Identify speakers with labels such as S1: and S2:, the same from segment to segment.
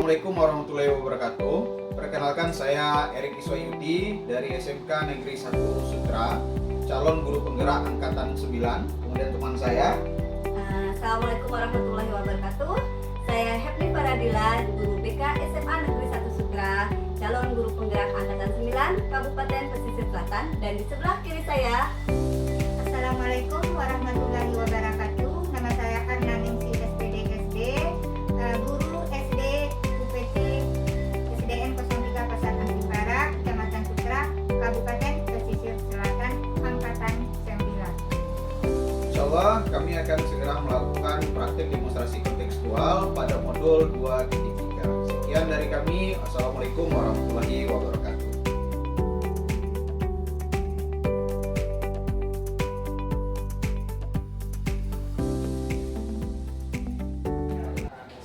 S1: Assalamualaikum warahmatullahi wabarakatuh. Perkenalkan, saya Erik Iswayudi dari SMK Negeri 1 Sutra, calon guru penggerak angkatan 9. Kemudian teman saya.
S2: Assalamualaikum warahmatullahi wabarakatuh. Saya Hepni Faradila, guru BK SMA Negeri 1 Sutra, calon guru penggerak angkatan 9 Kabupaten Pesisir Selatan. Dan di sebelah kiri saya.
S3: Assalamualaikum warahmatullahi wabarakatuh. Nama saya Karna Ningsi SPD SD, guru SD UPT SDN 03 Pasar Antipara, Kecamatan Sutra, Kabupaten Pesisir Selatan, angkatan 9.
S1: Insyaallah kami akan segera melakukan praktik demonstrasi kontekstual pada modul 2.3. Sekian dari kami. Assalamualaikum warahmatullahi wabarakatuh.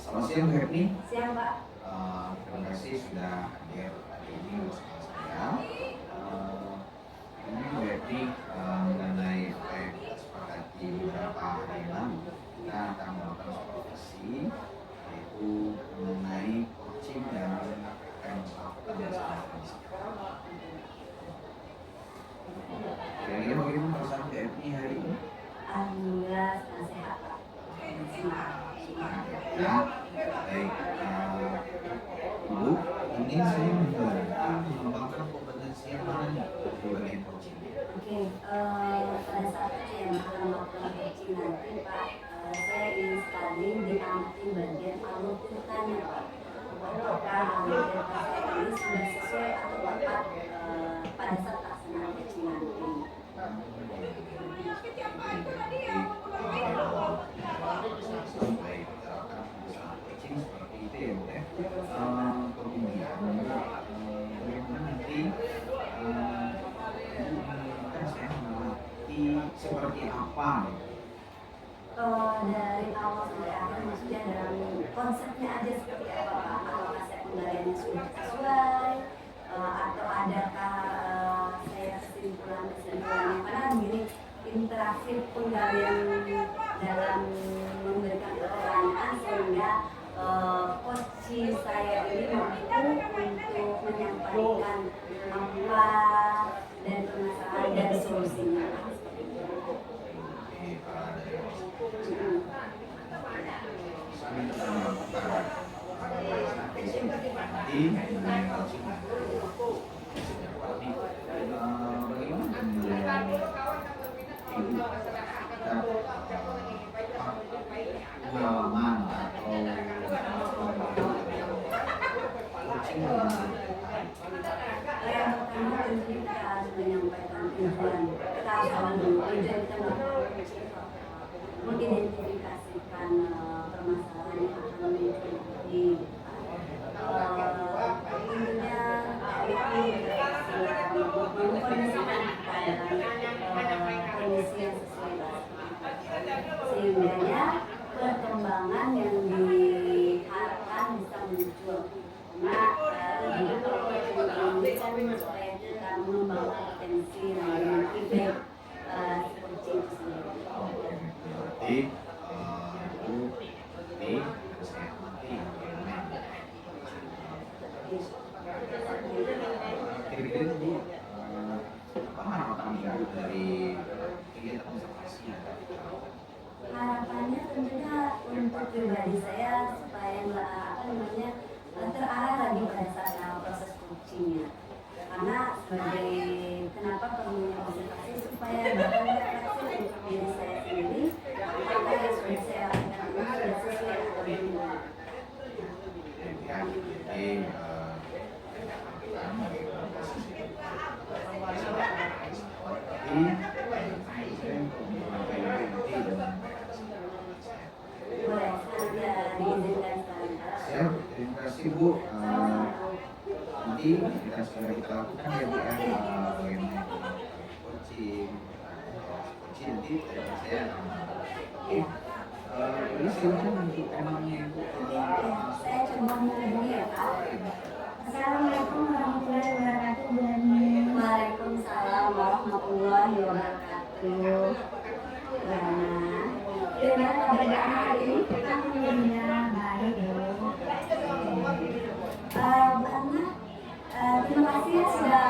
S1: Selamat siang, Bu Hepni.
S2: Siang, Pak.
S1: Terima kasih sudah hadir hari ini bersama saya. Ini Bu Hepni mengenai apa yang kita sepakati beberapa hari lalu, kita akan melakukan supervisi, yaitu mengenai coaching dan akan melakukan bersama kondisi. Kira-kira bagaimana perasaan Bu Hepni hari ini?
S2: Alhamdulillah sehat, Pak.
S1: Ya, baik. Ibu, ini saya mengembangkan kompetensi yang mana nih di bagian coaching?
S2: Oke, pada saat saya melakukan coaching nanti, Pak, saya ingin sekali diamati bagian alur ceritanya, Pak. Apakah alur cerita saya ini sudah sesuai atau tepat pada saat pelaksanaan coaching nanti.
S1: Sampai diterapkan usaha coaching seperti itu ya, Bu ya. Kemudian bagaimana nanti kan saya mengerti seperti apa
S2: Dari awal sampai akhir, maksudnya dalam konsepnya aja seperti apa, Pak? Apakah saya penggaliannya sudah sesuai atau adakah saya kesimpulan yang mana gini, interaksi penggalian dalam memberikan pertanyaan sehingga coach saya ini mampu untuk menyampaikan kemampuan dan permasalahan dan solusinya.
S1: pengalaman atau coaching
S2: Yang pertama tentu kita harus menyampaikan tujuan kita harus tahu dulu tujuan kita melakukan coaching apa. Mengidentifikasikan permasalahan yang akan di tentunya itu mengkondisikan kita dalam kondisi yang sesuai sehingga perkembangan yang diharapkan bisa muncul. Karena kalau supaya kita mengembangkan potensi yang dimiliki baik si coaching itu sendiri.
S1: berarti ini saya nanti kira-kira tadi apa harapan Ibu dari kegiatan observasi?
S2: Harapannya tentunya untuk pribadi saya supaya terarah lagi pada saat proses coachingnya. Karena sebagai kenapa perlunya observasi supaya dapat refleksi untuk diri saya sendiri apa yang sudah saya lakukan ini sudah sesuai atau belum. Boleh, saya diizinkan sekarang.
S1: Siap, terima kasih Bu. Nanti kita segera kita lakukan ya Bu ya, bagaimana coaching nanti saya oke. Ini silakan untuk temanya Ibu.
S2: Saya coba menghubungi ya, Pak.
S3: Assalamualaikum warahmatullahi wabarakatuh.
S2: Waalaikumsalam warahmatullahi wabarakatuh. Gimana kabarnya hari ini?
S3: Alhamdulillah baik, Bu.
S2: Terima kasih sudah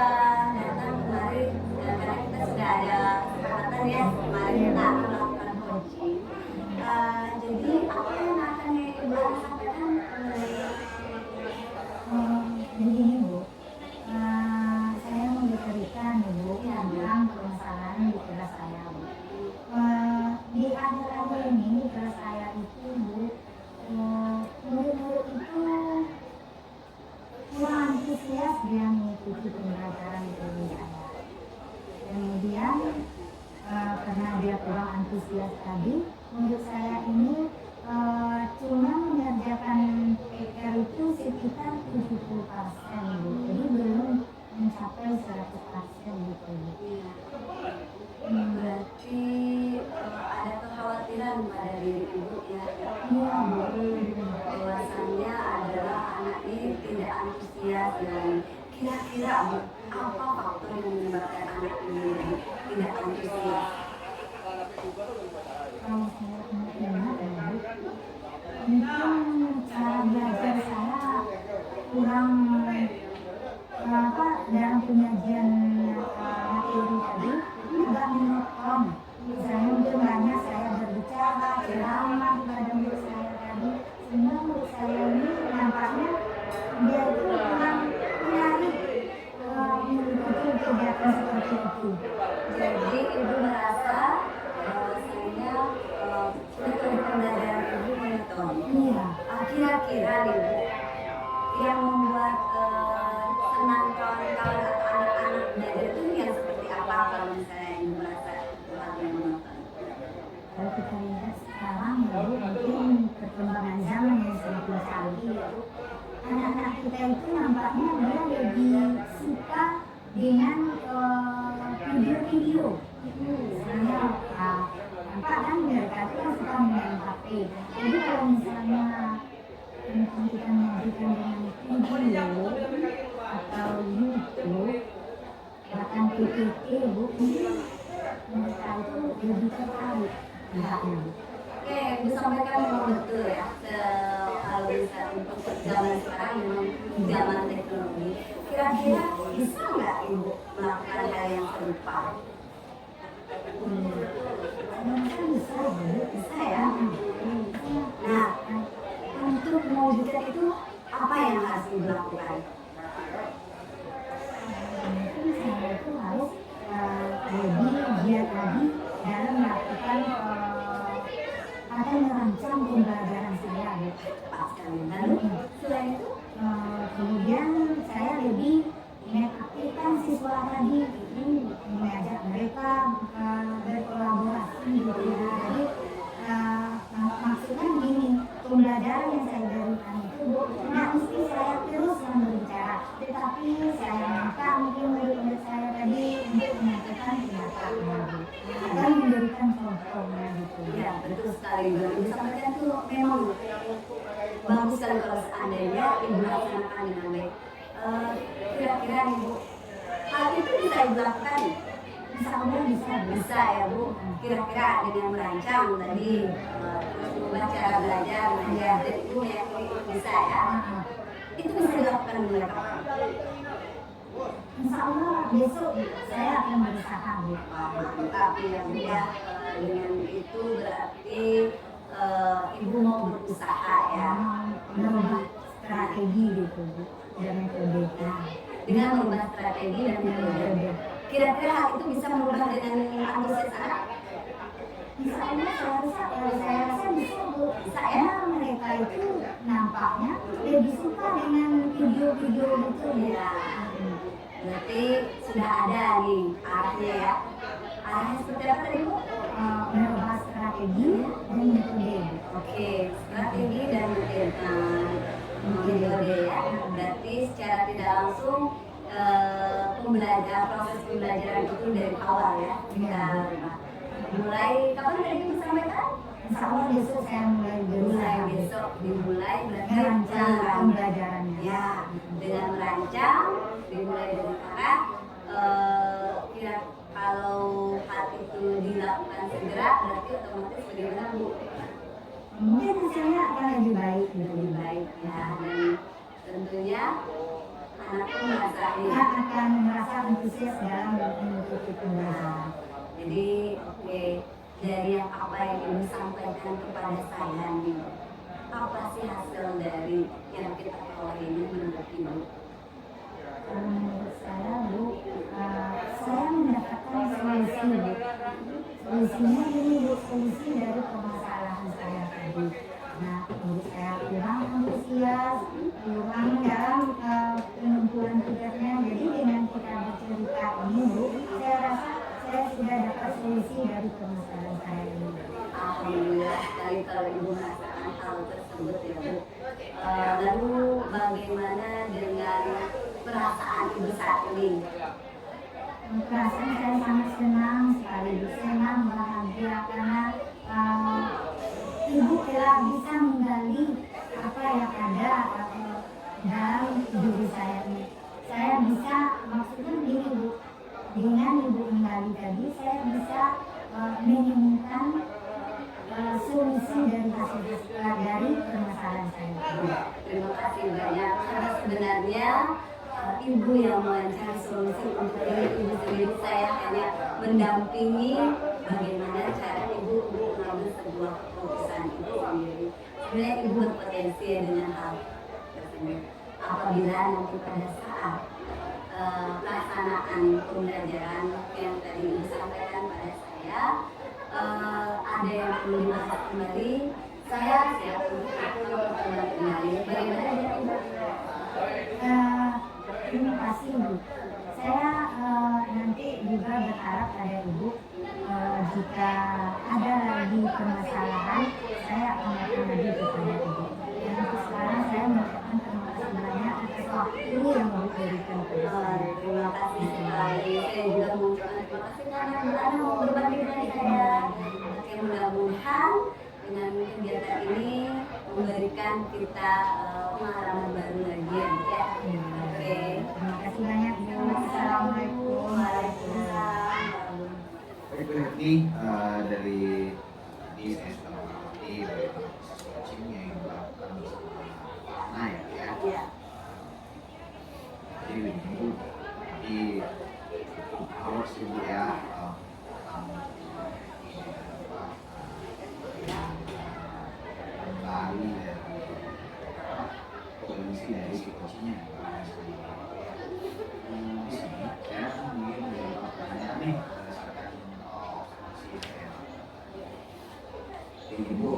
S2: datang kemari karena kita sudah ada kesempatan ya kemarin kita melakukan coaching. Jadi apa yang akan Ibu sampaikan mengenai
S3: Begini Bu, saya mau bercerita nih Bu tentang permasalahan di kelas saya Bu. Di akhir-akhir ini di kelas saya itu Bu, murid-murid itu kurang antusias dia mengikuti pembelajaran di kelas saya. Kemudian karena dia kurang antusias tadi, menurut saya ini cuma mengerjakan PR itu sekitar 70% Bu. Jadi belum mencapai 100% gitu Bu.
S2: berarti ada kekhawatiran pada diri Ibu ya?
S3: Iya Bu.
S2: Bahwasannya adalah anak ini tidak antusias dan kira-kira Bu, apa faktor yang menyebabkan anak ini tidak antusias?
S3: Kalau saya ingat ya Bu, mungkin cara belajar saya kurang dalam penyajian materi tadi agak monoton. Misalnya mungkin banyak saya berbicara ceramah kepada murid saya tadi, sehingga murid saya ini nampaknya dia itu kurang menarik mengikuti kegiatan seperti itu.
S2: Jadi Ibu merasa bahwasanya metode pembelajaran Ibu monoton.
S3: Iya.
S2: Kira-kira nih Bu, yang membuat senang kawan-kawan atau anak-anak belajar itu yang seperti apa kalau misalnya Ibu merasa sesuatu yang monoton?
S3: Kalau kita lihat sekarang ya Bu, mungkin perkembangan zaman yang semakin canggih ya Bu, anak-anak kita itu nampaknya dia lebih suka dengan video-video. Misalnya nampak kan mereka itu kan suka main HP. Jadi kalau misalnya kita mengajukan dengan video atau YouTube bahkan PPT Bu, mereka itu lebih tertarik pihaknya Bu.
S2: Oke, Ibu sampaikan memang betul ya. Kalau misalnya untuk zaman sekarang memang zaman teknologi, kira-kira bisa nggak Ibu melakukan hal yang serupa?
S3: Mungkin bisa Bu.
S2: Bisa ya. Nah, untuk mewujudkan itu apa yang harus Ibu lakukan?
S3: Mungkin saya itu harus lebih giat lagi dalam melakukan atau merancang pembelajaran saya Bu.
S2: Tepat sekali. Lalu selain itu,
S3: Kemudian saya lebih mengaktifkan siswa tadi, mengajak mereka berkolaborasi gitu ya. Jadi maksudnya gini, pembelajaran yang saya berikan itu Bu, nggak mesti saya terus yang berbicara, tetapi saya minta mungkin murid-murid saya tadi untuk menyampaikan pendapatnya Bu, atau memberikan contohnya gitu.
S2: ya betul sekali. Ibu sampaikan itu memang bagus sekali kalau seandainya Ibu laksanakan dengan baik. Kira-kira nih Bu, hal itu bisa Ibu lakukan?
S3: Insya Allah bisa Bu.
S2: Bisa ya Bu. Kira-kira dengan merancang tadi, terus mengubah cara belajar, mengajar, dan Ibu meyakini itu bisa ya. Itu bisa dilakukan mulai kapan?
S3: Insya Allah besok saya akan berusaha Bu.
S2: Mantap ya Bu ya. Dengan itu berarti Ibu mau berusaha ya.
S3: Merubah strategi gitu Bu, dan metode.
S2: Nah, dengan merubah strategi dan metode, kira-kira hal itu bisa merubah dengan antusias anak?
S3: Insya Allah saya rasa bisa Bu.
S2: Bisa ya?
S3: Karena mereka itu nampaknya lebih suka dengan video-video gitu
S2: Ya, berarti sudah ada nih arahnya ya. Arahnya seperti apa tadi Bu?
S3: Merubah strategi dan metode.
S2: Oke, strategi dan metode ya. Berarti secara tidak langsung proses pembelajaran itu dari awal ya. Kita mulai kapan tadi Ibu sampaikan?
S3: Insya Allah besok saya mulai
S2: Mulai
S3: berusaha.
S2: besok dimulai berarti
S3: Merancang
S2: dengan
S3: pembelajarannya.
S2: ya dengan merancang dimulai dari sekarang. Kira kalau hal itu dilakukan segera berarti otomatis bagaimana Bu?
S3: Mungkin hasilnya akan lebih baik.
S2: Lebih baik ya, dan tentunya anak pun merasa
S3: akan merasa antusias dalam mengikuti pembelajaran.
S2: Jadi oke, dari yang apa yang ibu sampaikan kepada saya nih, apa sih hasil dari yang kita peroleh ini menurut ibu?
S3: Menurut saya Bu, saya mendapatkan solusi Bu. Solusinya ini Bu, solusi dari permasalahan saya tadi. Nah, menurut saya kurang antusias, kurang dalam pengumpulan tugasnya. Jadi dengan kita bercerita ini Bu, saya rasa saya sudah dapat solusi dari permasalahan saya ini.
S2: Alhamdulillah sekali kalau ibu merasakan hal tersebut ya Bu. Lalu bagaimana dengan perasaan ibu saat ini?
S3: Perasaan saya sangat senang sekali, senang, bahagia karena ibu telah bisa menggali apa yang ada dalam diri saya ini. Saya bisa, maksudnya begini Bu, dengan ibu menggali tadi saya bisa menemukan solusi dari dari permasalahan saya.
S2: Terima kasih banyak karena sebenarnya ibu yang mencari solusi untuk ini, ibu sendiri saya hanya mendampingi bagaimana cara ibu mengambil sebuah keputusan itu sendiri. Sebenarnya ibu berpotensi dengan hal tersebut. Apabila nanti pada saat pelaksanaan pembelajaran yang tadi ibu sampaikan pada saya, ada yang perlu dibahas kembali, saya siap untuk melakukan kembali. Bagaimana dengan ibu?
S3: Terima kasih Bu. Saya nanti juga berharap pada Ibu jika ada lagi permasalahan saya akan datang lagi kepada Ibu. Dan untuk sekarang saya mengucapkan terima kasih banyak atas waktu yang Ibu berikan kepada saya.
S2: Terima kasih sekali. Saya juga mengucapkan terima kasih karena Anda mau berbagi dengan saya. Oke, mudah-mudahan dengan kegiatan ini memberikan kita pengalaman baru lagi ya. Oke.
S3: Terima kasih banyak Bu. Assalamualaikum.
S2: Waalaikumsalam.
S1: Baik, berarti dari tadi saya sudah mengerti bagaimana proses coachingnya yang dilakukan bersama Ana ya.
S2: Ya.
S1: Jadi begini, tadi harus Ibu ya kembali dari kondisi dari si coachingnya. Di sini saya ingin beberapa pertanyaan nih berdasarkan observasi saya. Jadi Ibu,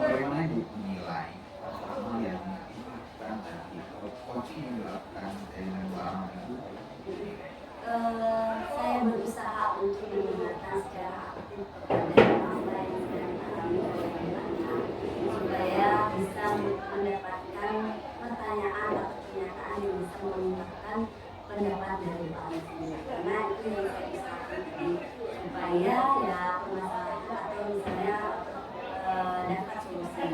S1: bagaimana Ibu menilai pertama yang dilakukan tadi coaching yang dilakukan dengan barang Ibu?
S2: Saya berusaha untuk mendengarkan secara aktif dari apa yang sedang dialami oleh anak supaya bisa mendapatkan pertanyaan atau pernyataan yang bisa mengungkapkan pendapat dari anak sendiri. Karena itu yang saya usahakan tadi supaya ya permasalahan atau misalnya dapat solusi.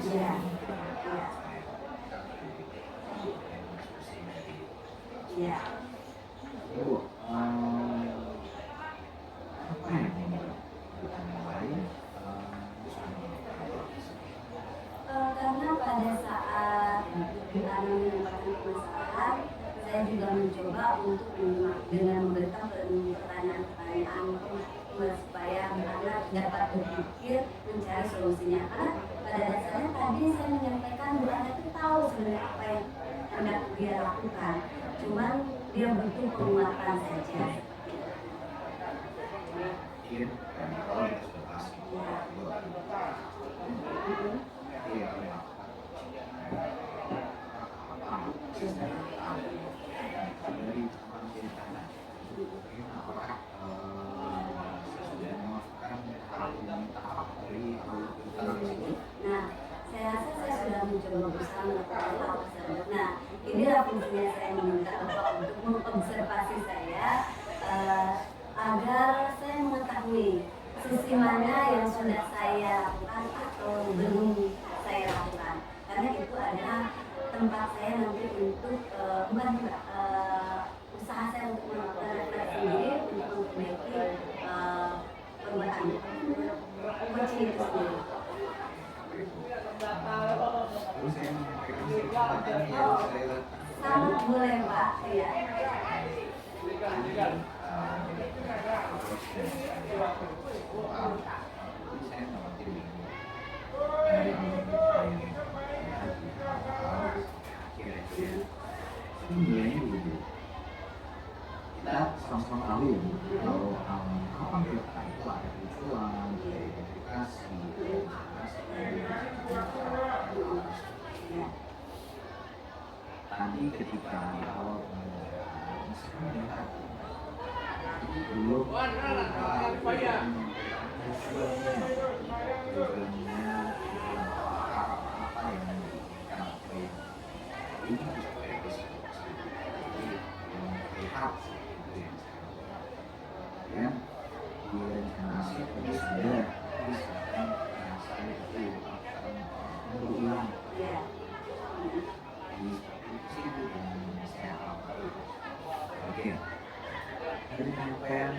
S2: Ya. Ya.
S1: Ibu, apa yang membuat mulai
S2: karena pada saat kita menemukan permasalahan, saya juga mencoba untuk dengan memberikan pertanyaan-pertanyaan supaya anak dapat berpikir mencari solusinya. Karena pada dasarnya tadi saya menyampaikan bahwa anak itu tahu sebenarnya apa yang hendak dia lakukan, cuman dia butuh penguatan saja.
S1: Mungkin kalau kita sudah pasti iya dari teman ceritanya apakah sudah melakukan tahap dari awal tersebut?
S2: Nah, saya rasa saya sudah mencoba berusaha melakukan hal tersebut. Nah, inilah fungsinya saya meminta Bapak untuk mengobservasi saya agar saya mengetahui sisi mana yang sudah saya lakukan atau belum saya lakukan. Karena itu adalah tempat saya nanti untuk usaha saya untuk melakukan refleksi diri untuk memperbaiki perubahan coaching itu sendiri.
S1: Terus saya menyampaikan sedikit terus maaf, jadi saya khawatir bingung dari kira-kira sebenarnya dulu kita sama-sama tahu kalau kapan kita itu ada tujuan, verifikasi, tadi ketika di awal pembicaraan saya melihat belum programnya apa yang diinginkan apa yang ini harus verifikasi jadi belum terlihat itu yang saya ya di rencana aset tadi sudah tapi sekarang saya itu akan berulang di situ yang saya alami. Oke, dari penyampaian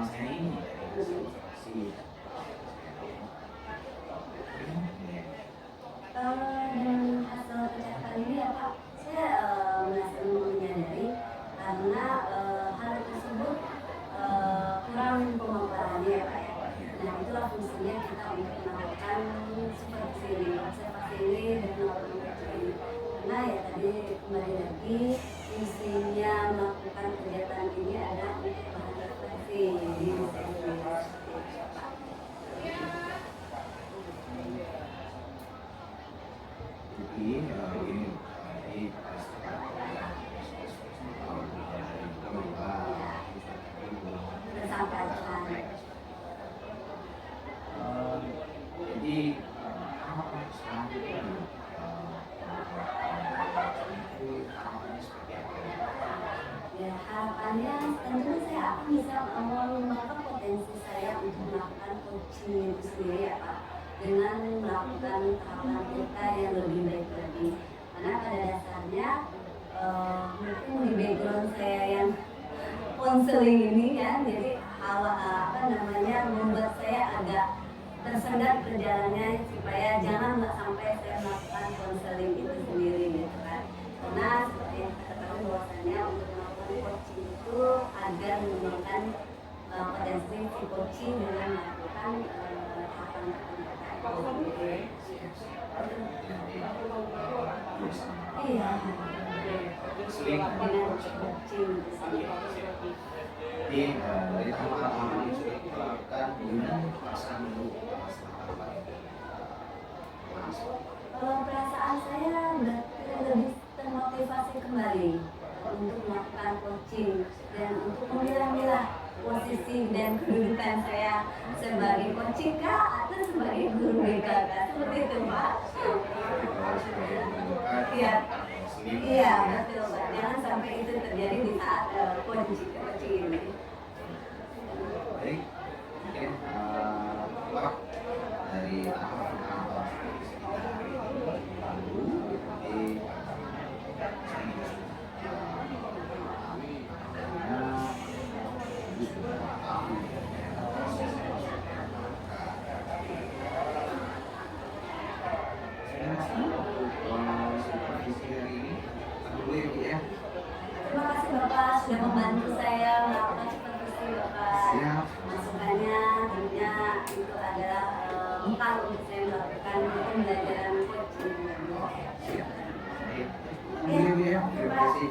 S1: saya ini si
S2: dan hasil pencatat ini ya Pak, saya merasa menyadari karena hal tersebut kurang pemaparannya ya Pak ya. Nah itulah fungsinya kita untuk melakukan supervisi ini, observasi ini dan melakukan ini. Karena ya tadi kembali lagi fungsinya melakukan kegiatan ini adalah untuk bahan refleksi. Jadi saya melihat seperti itu Pak.
S1: jadi ini jadi
S2: Bersampaikan.
S1: jadi harapan selanjutnya harapannya seperti apa?
S2: Ya harapannya tentunya saya akan bisa mengembangkan potensi saya untuk melakukan coaching itu sendiri ya Pak, dengan melakukan tahapan kita yang lebih baik lagi. Karena pada dasarnya mungkin di background saya yang konseling ini ya, jadi membuat saya agak tersendat perjalanannya supaya jangan sampai saya melakukan konseling itu sendiri gitu kan. Karena seperti yang kita ketahui bahwasanya untuk melakukan coaching itu agar mengembangkan potensi si coaching dengan melakukan tahapan iya dengan coaching
S1: Jadi dari tahapan-tahapan yang sudah kita lakukan, gimana perasaan dulu masalah apa ini?
S2: Perasaan saya berarti lebih termotivasi kembali untuk melakukan coaching dan untuk memilah-milah posisi dan kedudukan saya sebagai coaching kah atau sebagai guru BK kah, seperti itu Pak. Iya betul Pak, jangan sampai itu terjadi di saat coaching ini.
S1: Baik, mungkin Pak dari tahapan-tahapan
S2: Terima kasih Bapak sudah membantu saya melakukan supervisi Bapak.
S1: Siap.
S2: Masukannya tentunya itu adalah bekal untuk saya melakukan pembelajaran coaching.
S1: Siap. Baik. Terima kasih.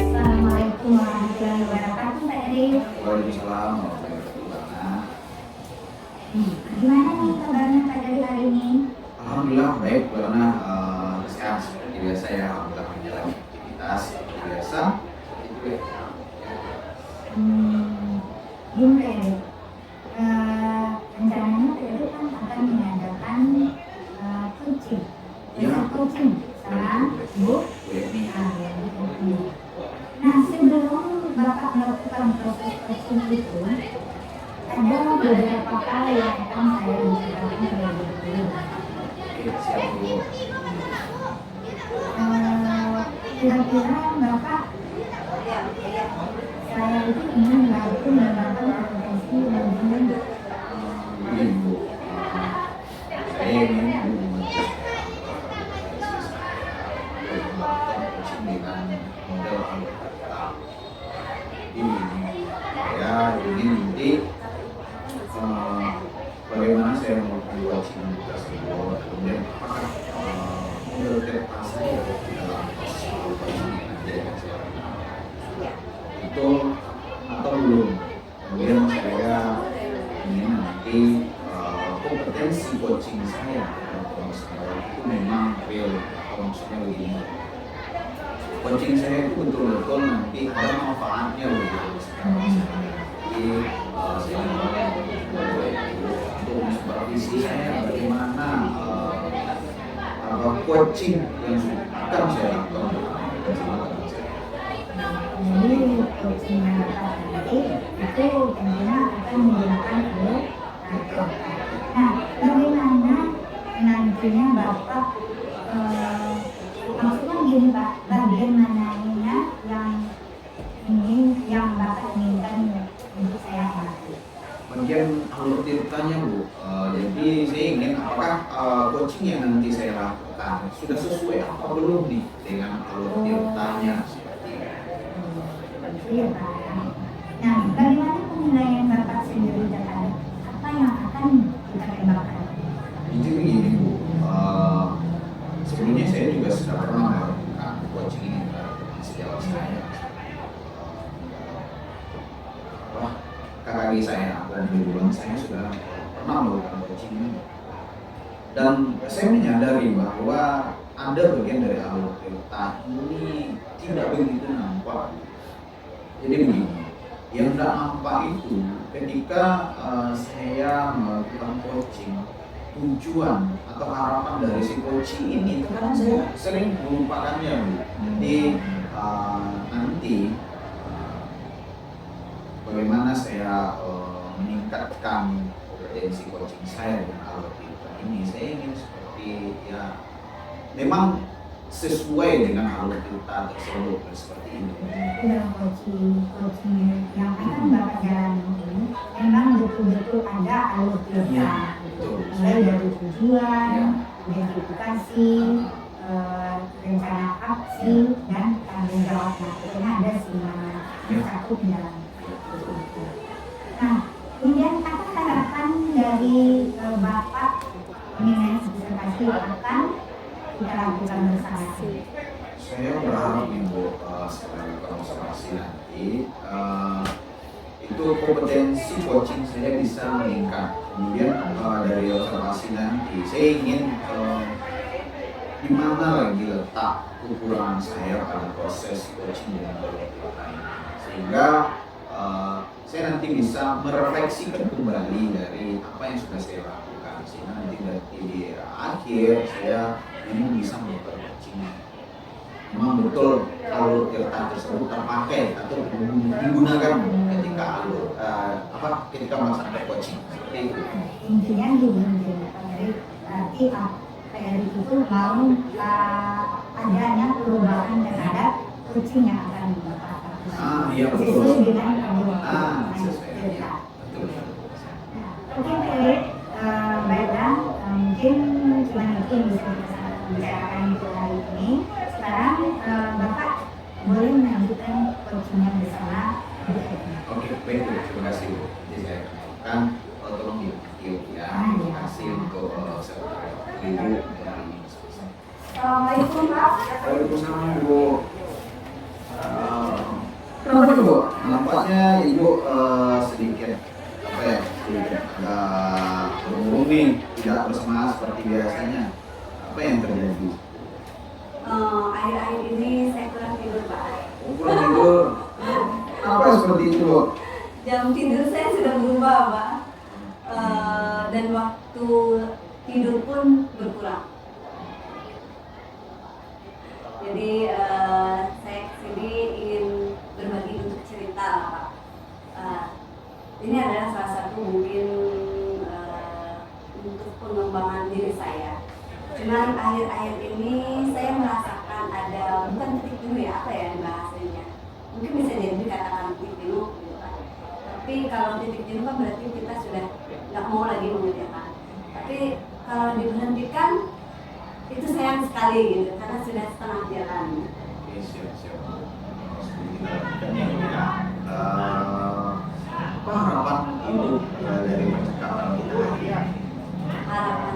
S3: Assalamualaikum warahmatullahi wabarakatuh, Pak Edi.
S1: Waalaikumsalam warahmatullahi wabarakatuh.
S3: Gimana nih kabarnya Pak Edi hari ini?
S1: Alhamdulillah baik karena sekarang seperti biasa ya, alhamdulillah menjalani aktivitas seperti biasa. Itu ya.
S3: Gini Pak Edi, rencananya Pak Edi kan akan mengadakan coaching, coaching sama Bu Edi. Nah, sebelum Bapak melakukan proses coaching itu, ada beberapa hal yang akan saya bicarakan terlebih dahulu.
S1: Oke, siap dulu.
S3: Kira-kira Bapak, saya itu ingin membantu mengembangkan kompetensi manajemen
S1: coaching tersebut, kemudian apakah menurut saya dalam proses coaching yang ada sekarang itu atau belum. Kemudian saya ingin nanti kompetensi coaching saya sekarang itu memang real, atau maksudnya begini, coaching saya itu betul-betul nanti ada manfaatnya begitu sekarang. Jadi saya untuk supervisi saya bagaimana coaching yang akan saya lakukan.
S3: Jadi coaching yang Bapak nanti itu tentunya akan menggunakan alat laptop. Nah, bagaimana nantinya Bapak maksudnya begini Pak, bagian mananya yang Bapak inginkan untuk saya amati?
S1: Bagian alur tirtanya Bu, jadi saya ingin apakah coaching yang nanti saya lakukan sudah sesuai apa belum nih dengan alur tirtanya seperti itu.
S3: Iya Pak. Nah, bagaimana penilaian Bapak sendiri terhadap apa yang akan kita kembangkan?
S1: Jadi begini Bu, sebelumnya saya juga sudah pernah melakukan coaching ini sejauh saya. Wah, kakak saya dan bilang saya sudah pernah melakukan coaching ini. Dan saya menyadari bahwa ada bagian dari alur tirta ini tidak begitu nampak. Jadi begini, yang tidak nampak itu ketika saya melakukan coaching, tujuan atau harapan dari si coaching ini kadang saya sering melupakannya Bu. Jadi nanti bagaimana saya meningkatkan kompetensi coaching saya dengan alur tirta ini, saya ingin seperti ya memang sesuai dengan alur tirta tersebut seperti ini.
S3: Dalam coaching yang akan Bapak jalani ini memang betul-betul ada alur tirta, mulai dari tujuan, identifikasi, rencana aksi dan tanggung jawab. Nah, pokoknya ada semua tercakup dalam itu. Nah, kemudian apa harapan dari Bapak mengenai observasi akan kita lakukan bersama?
S1: Saya berharap Ibu setelah observasi nanti itu kompetensi coaching saya bisa meningkat. Kemudian dari observasi nanti saya ingin di mana lagi letak kekurangan saya pada proses coaching dengan alur tirta ini, sehingga saya nanti bisa merefleksikan kembali dari apa yang sudah saya lakukan, sehingga nanti di akhir saya ini bisa memperbaiki memang betul alur tirta tersebut terpakai atau digunakan ketika ketika melaksanakan coaching seperti itu.
S3: Intinya gini, berarti PRI itu mau adanya perubahan terhadap coaching yang akan Bapak lakukan.
S1: Iya betul.
S3: Sesuai dengan alur
S1: Sesuai.
S3: tirta.
S1: Betul.
S3: Oke PRI, baiklah, mungkin cuma itu yang bisa kita bicarakan untuk hari ini. Sekarang Bapak boleh melanjutkan coachingnya bersama berikutnya.
S1: Oke, baik Bu, terima kasih Bu. Jadi saya akan tolong ya. Terima kasih untuk Ibu dari
S2: Assalamualaikum Pak.
S1: Waalaikumsalam Bu. Kenapa itu Bu? Nampaknya Ibu sedikit sedikit agak murung nih, tidak bersemangat seperti biasanya. Apa yang terjadi?
S2: Akhir-akhir ini saya kurang tidur Pak.
S1: Kurang tidur. Apa seperti itu Bu?
S2: Jam tidur saya sudah berubah Pak. Dan waktu tidur pun berkurang. Jadi saya kesini ingin berbagi untuk cerita lah Pak. Ini adalah salah satu mungkin untuk pengembangan diri saya. Cuman akhir-akhir ini saya merasakan ada bukan titik jenuh ya, apa ya bahasanya? Mungkin bisa jadi dikatakan titik jenuh gitu kan. Tapi kalau titik jenuh kan berarti kita sudah nggak mau lagi mengerjakan. Tapi kalau diberhentikan itu sayang sekali gitu, karena sudah setengah jalan.
S1: Oke, siap. Apa harapan Ibu dari percakapan kita hari ini?
S2: Harapan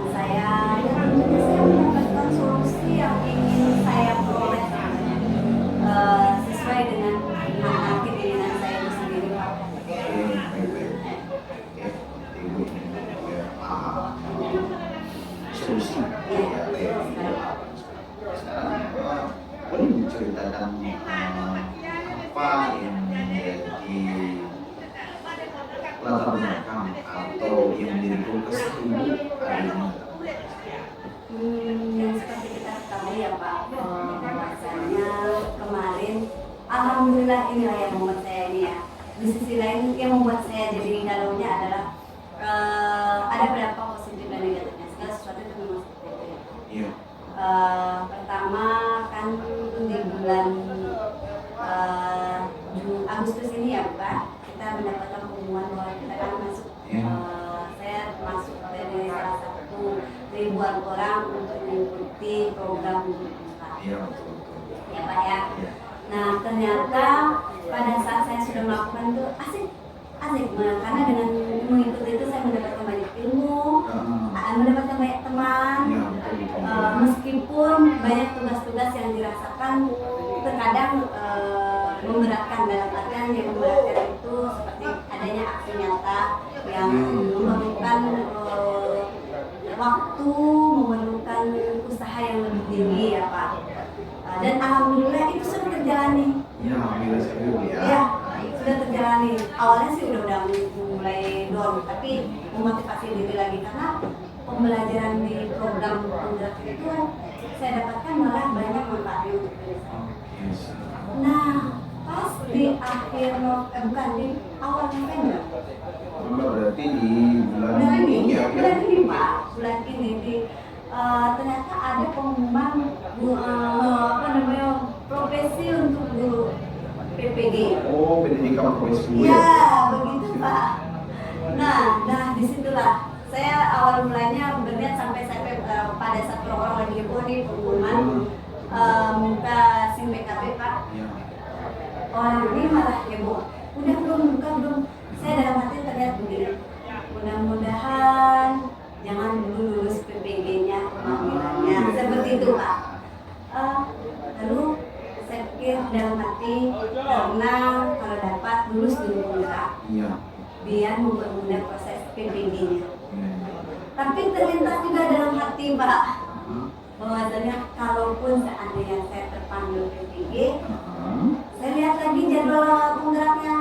S1: solusi.
S2: Iya.
S1: Ya, sekarang boleh menceritakan apa yang menjadi latar belakang atau yang menjadi fokus ibu hari ini?
S2: Yang seperti kita ketahui ya Pak, bahwasanya kemarin alhamdulillah inilah yang membuat saya ini ya. Di sisi lain yang membuat saya jadi galaunya adalah ada beberapa positif dan negatifnya. Segala sesuatu itu memang seperti itu ya.
S1: Iya.
S2: Pertama kan di bulan Agustus ini ya Pak, kita mendapatkan pengumuman bahwa kita akan masuk. Saya masuk dari salah satu ribuan orang untuk mengikuti program Guru Puspa.
S1: Iya, betul.
S2: Ya Pak ya.
S1: Iya.
S2: Nah ternyata pada saat saya sudah melakukan itu asik karena dengan mengikuti itu saya mendapatkan banyak ilmu, mendapatkan banyak teman.
S1: Iya, betul.
S2: Meskipun banyak tugas-tugas yang dirasakan terkadang memberatkan, dalam artian yang memberatkan itu seperti adanya aksi nyata yang memerlukan waktu, memerlukan usaha yang lebih tinggi ya Pak. Dan alhamdulillah itu sudah terjalani.
S1: Ya, alhamdulillah sekali ya.
S2: Ya, sudah terjalani. Awalnya sih udah mulai down, tapi memotivasi diri lagi karena pembelajaran di program penggerak itu saya dapatkan malah banyak manfaatnya untuk diri saya. Nah, pas di akhir bukan di awal November.
S1: Berarti di bulan
S2: Bulan
S1: ini
S2: ini,
S1: ya.
S2: bulan ini Pak, bulan ini ternyata ada pengumuman profesi untuk guru PPG.
S1: Oh, pendidikan profesi.
S2: Ya, begitu Pak. Nah, disitulah saya awal mulanya berniat sampai pada saat program lagi heboh nih pengumuman muka SIM BKB Pak.
S1: Ya.
S2: Orang ini malah heboh. Udah belum. Saya dalam hati terlihat begini. Mudah-mudahan jangan dulu lulus PPG-nya, pemanggilannya. Seperti itu Pak. Lalu saya pikir dalam hati karena kalau dapat lulus dulu penggerak,
S1: Iya.
S2: biar mempermudah proses PPG-nya. Tapi terlintas juga dalam hati Pak, bahwasanya kalaupun seandainya saya terpanggil PPG, saya lihat lagi jadwal penggeraknya.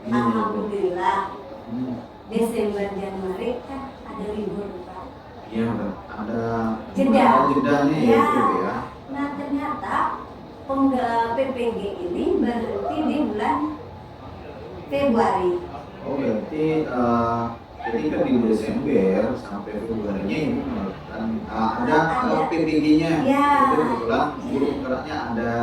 S2: Alhamdulillah, Desember Januari kan ada libur Pak.
S1: Iya, ada
S2: Ya.
S1: jedanya ya. Ya.
S2: Nah ternyata PPG ini berhenti di bulan Februari.
S1: Oh, berarti ketika di Desember sampai Februarinya ibu melakukan ada PPG-nya.
S2: Ya.
S1: Jadi kebetulan guru penggeraknya ada.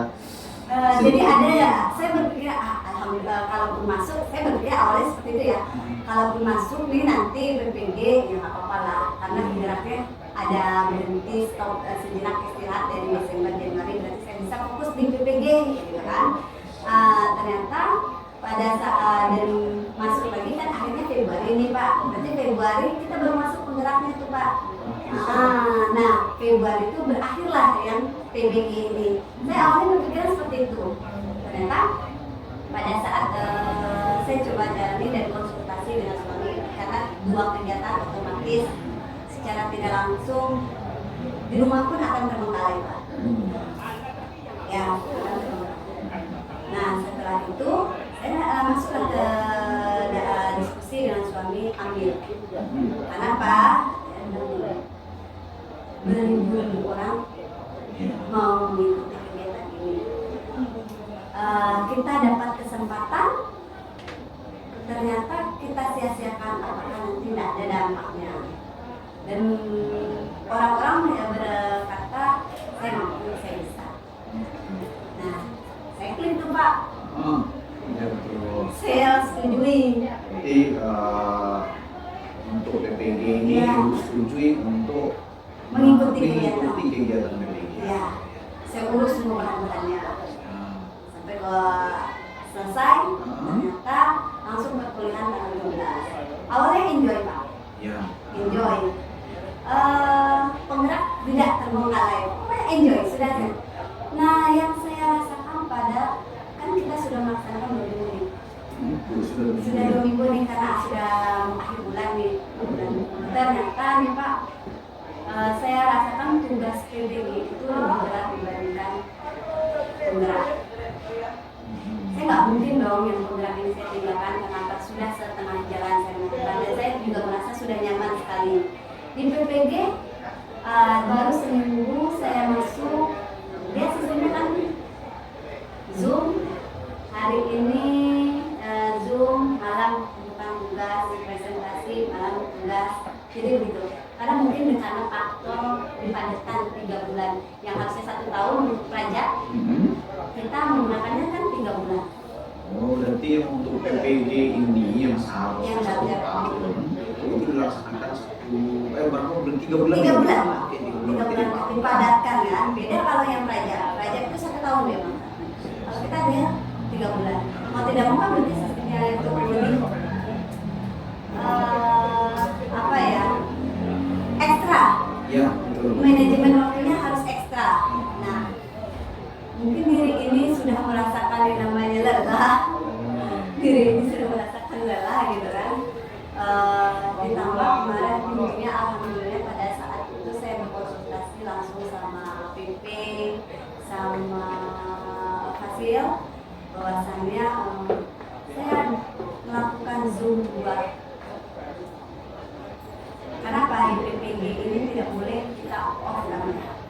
S2: Jadi ada ya, saya berpikir alhamdulillah kalaupun masuk, saya berpikir awalnya seperti itu ya. Kalaupun masuk nih nanti PPG ya nggak apa-apa lah, karena penggeraknya ada berhenti stop sejenak istirahat dari Desember Januari, berarti saya bisa fokus di PPG gitu kan. Ternyata pada saat dan masuk lagi kan akhirnya Februari ini Pak, berarti Februari kita baru masuk penggeraknya tuh Pak. Nah Februari itu berakhirlah yang PBG ini. Saya awalnya berpikiran seperti itu. Ternyata pada saat saya coba jalani dan konsultasi dengan suami, karena dua kegiatan otomatis secara tidak langsung di rumah pun akan terbengkalai Pak. Ya, akan terbengkalai. Nah setelah itu saya masuklah ke diskusi dengan suami ambil. Kenapa? Beribu-ribu orang mau mengikuti kegiatan ini. Kita dapat kesempatan, ternyata kita sia-siakan apakah nanti tidak ada dampaknya. Dan orang-orang berkata saya mampu, saya bisa. Nah, saya klaim tuh Pak.
S1: Ya, betul.
S2: Saya setujui.
S1: Jadi untuk PPG ini disetujui untuk
S2: Mengikuti
S1: kegiatan PPG.
S2: Ya, saya urus semua bahan-bahannya sampai ke selesai. Ternyata langsung perkuliahan tanggal 12. Awalnya enjoy Pak.
S1: Ya.
S2: Enjoy. Penggerak tidak terbengkalai. Pokoknya enjoy sudah. Nah, yang saya rasakan kan kita sudah melaksanakan 2 minggu nih. Sudah 2 minggu nih karena sudah akhir bulan nih. Ternyata nih Pak, saya rasakan tugas PBG itu lebih berat dibandingkan penggerak. Saya nggak mungkin dong yang penggerak ini saya tinggalkan karena sudah setengah jalan saya melakukan, dan saya juga merasa sudah nyaman sekali. Di PPG baru seminggu saya masuk, dia sistemnya kan Zoom, hari ini Zoom, malam bukan tugas, presentasi, malam tugas, jadi begitu. Karena mungkin karena faktor dipadatkan 3 bulan yang harusnya 1 tahun untuk pelajar, kita menggunakannya kan 3 bulan.
S1: Oh, berarti yang untuk PPG ini yang seharusnya 1 tahun itu dilaksanakan berapa bulan? 3 bulan?
S2: 3 bulan.
S1: Oke, 3
S2: 3 bulan dipadatkan ya. Beda kalau yang pelajar itu 1 tahun memang. Kalau kita dia 3 bulan. Mau tidak mau kan berarti sistemnya itu lebih apa ya? Ekstra.
S1: Ya, betul.
S2: Manajemen waktunya harus ekstra. Nah, mungkin diri ini sudah merasakan yang namanya lelah. Diri ini sudah merasakan lelah gitu kan. Ditambah kemarin mungkinnya alhamdulillah pada saat itu saya berkonsultasi langsung sama PP, sama Fasil, bahwasannya saya melakukan Zoom 2. Kenapa di PPG ini tidak boleh kita off namanya?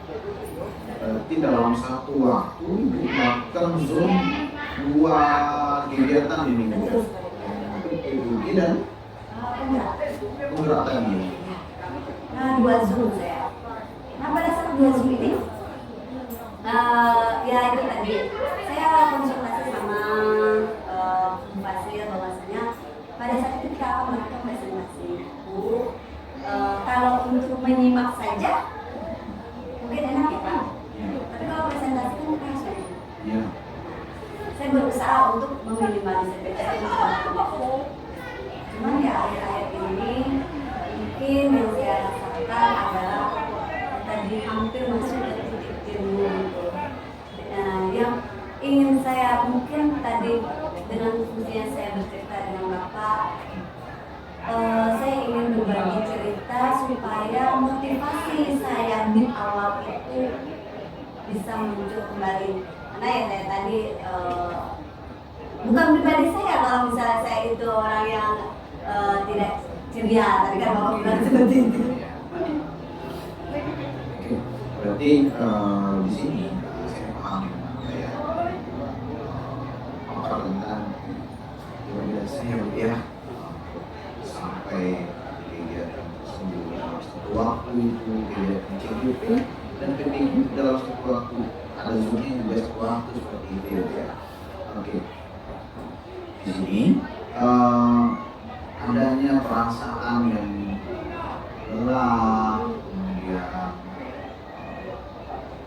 S1: Berarti dalam satu waktu melakukan Zoom 2 kegiatan ini.
S2: Betul.
S1: PPG dan penggerak tadi.
S2: Nah, 2 Zoom saya. Nah, pada saat 2 Zoom ini, ya itu tadi saya konsultasi sama Fasil bahwasanya pada saat itu kita akan melakukan presentasi. Kalau untuk menyimak saja mungkin enak ya Pak, tapi kalau presentasi kan kita harus nyanyi.
S1: Ya.
S2: Saya berusaha untuk meminimalisir presentasi. Cuman ya akhir-akhir ini mungkin yang saya rasakan adalah tadi hampir masuk ke titik jenuh gitu. Yang ingin saya mungkin tadi dengan fungsinya saya bercerita dengan Bapak, saya ingin berbagi cerita supaya motivasi saya di awal itu bisa muncul kembali. Karena ya saya tadi bukan pribadi saya kalau misalnya saya itu orang yang tidak ceria, tadi kan Bapak bilang seperti itu.
S1: Oke, berarti di sini saya paham ya apa tentang saya ya sampai kegiatan tersebut dalam satu waktu itu kegiatan CGP dan PPG dalam satu waktu ada zoomnya juga satu waktu seperti itu ya. Oke, di sini adanya perasaan yang lelah,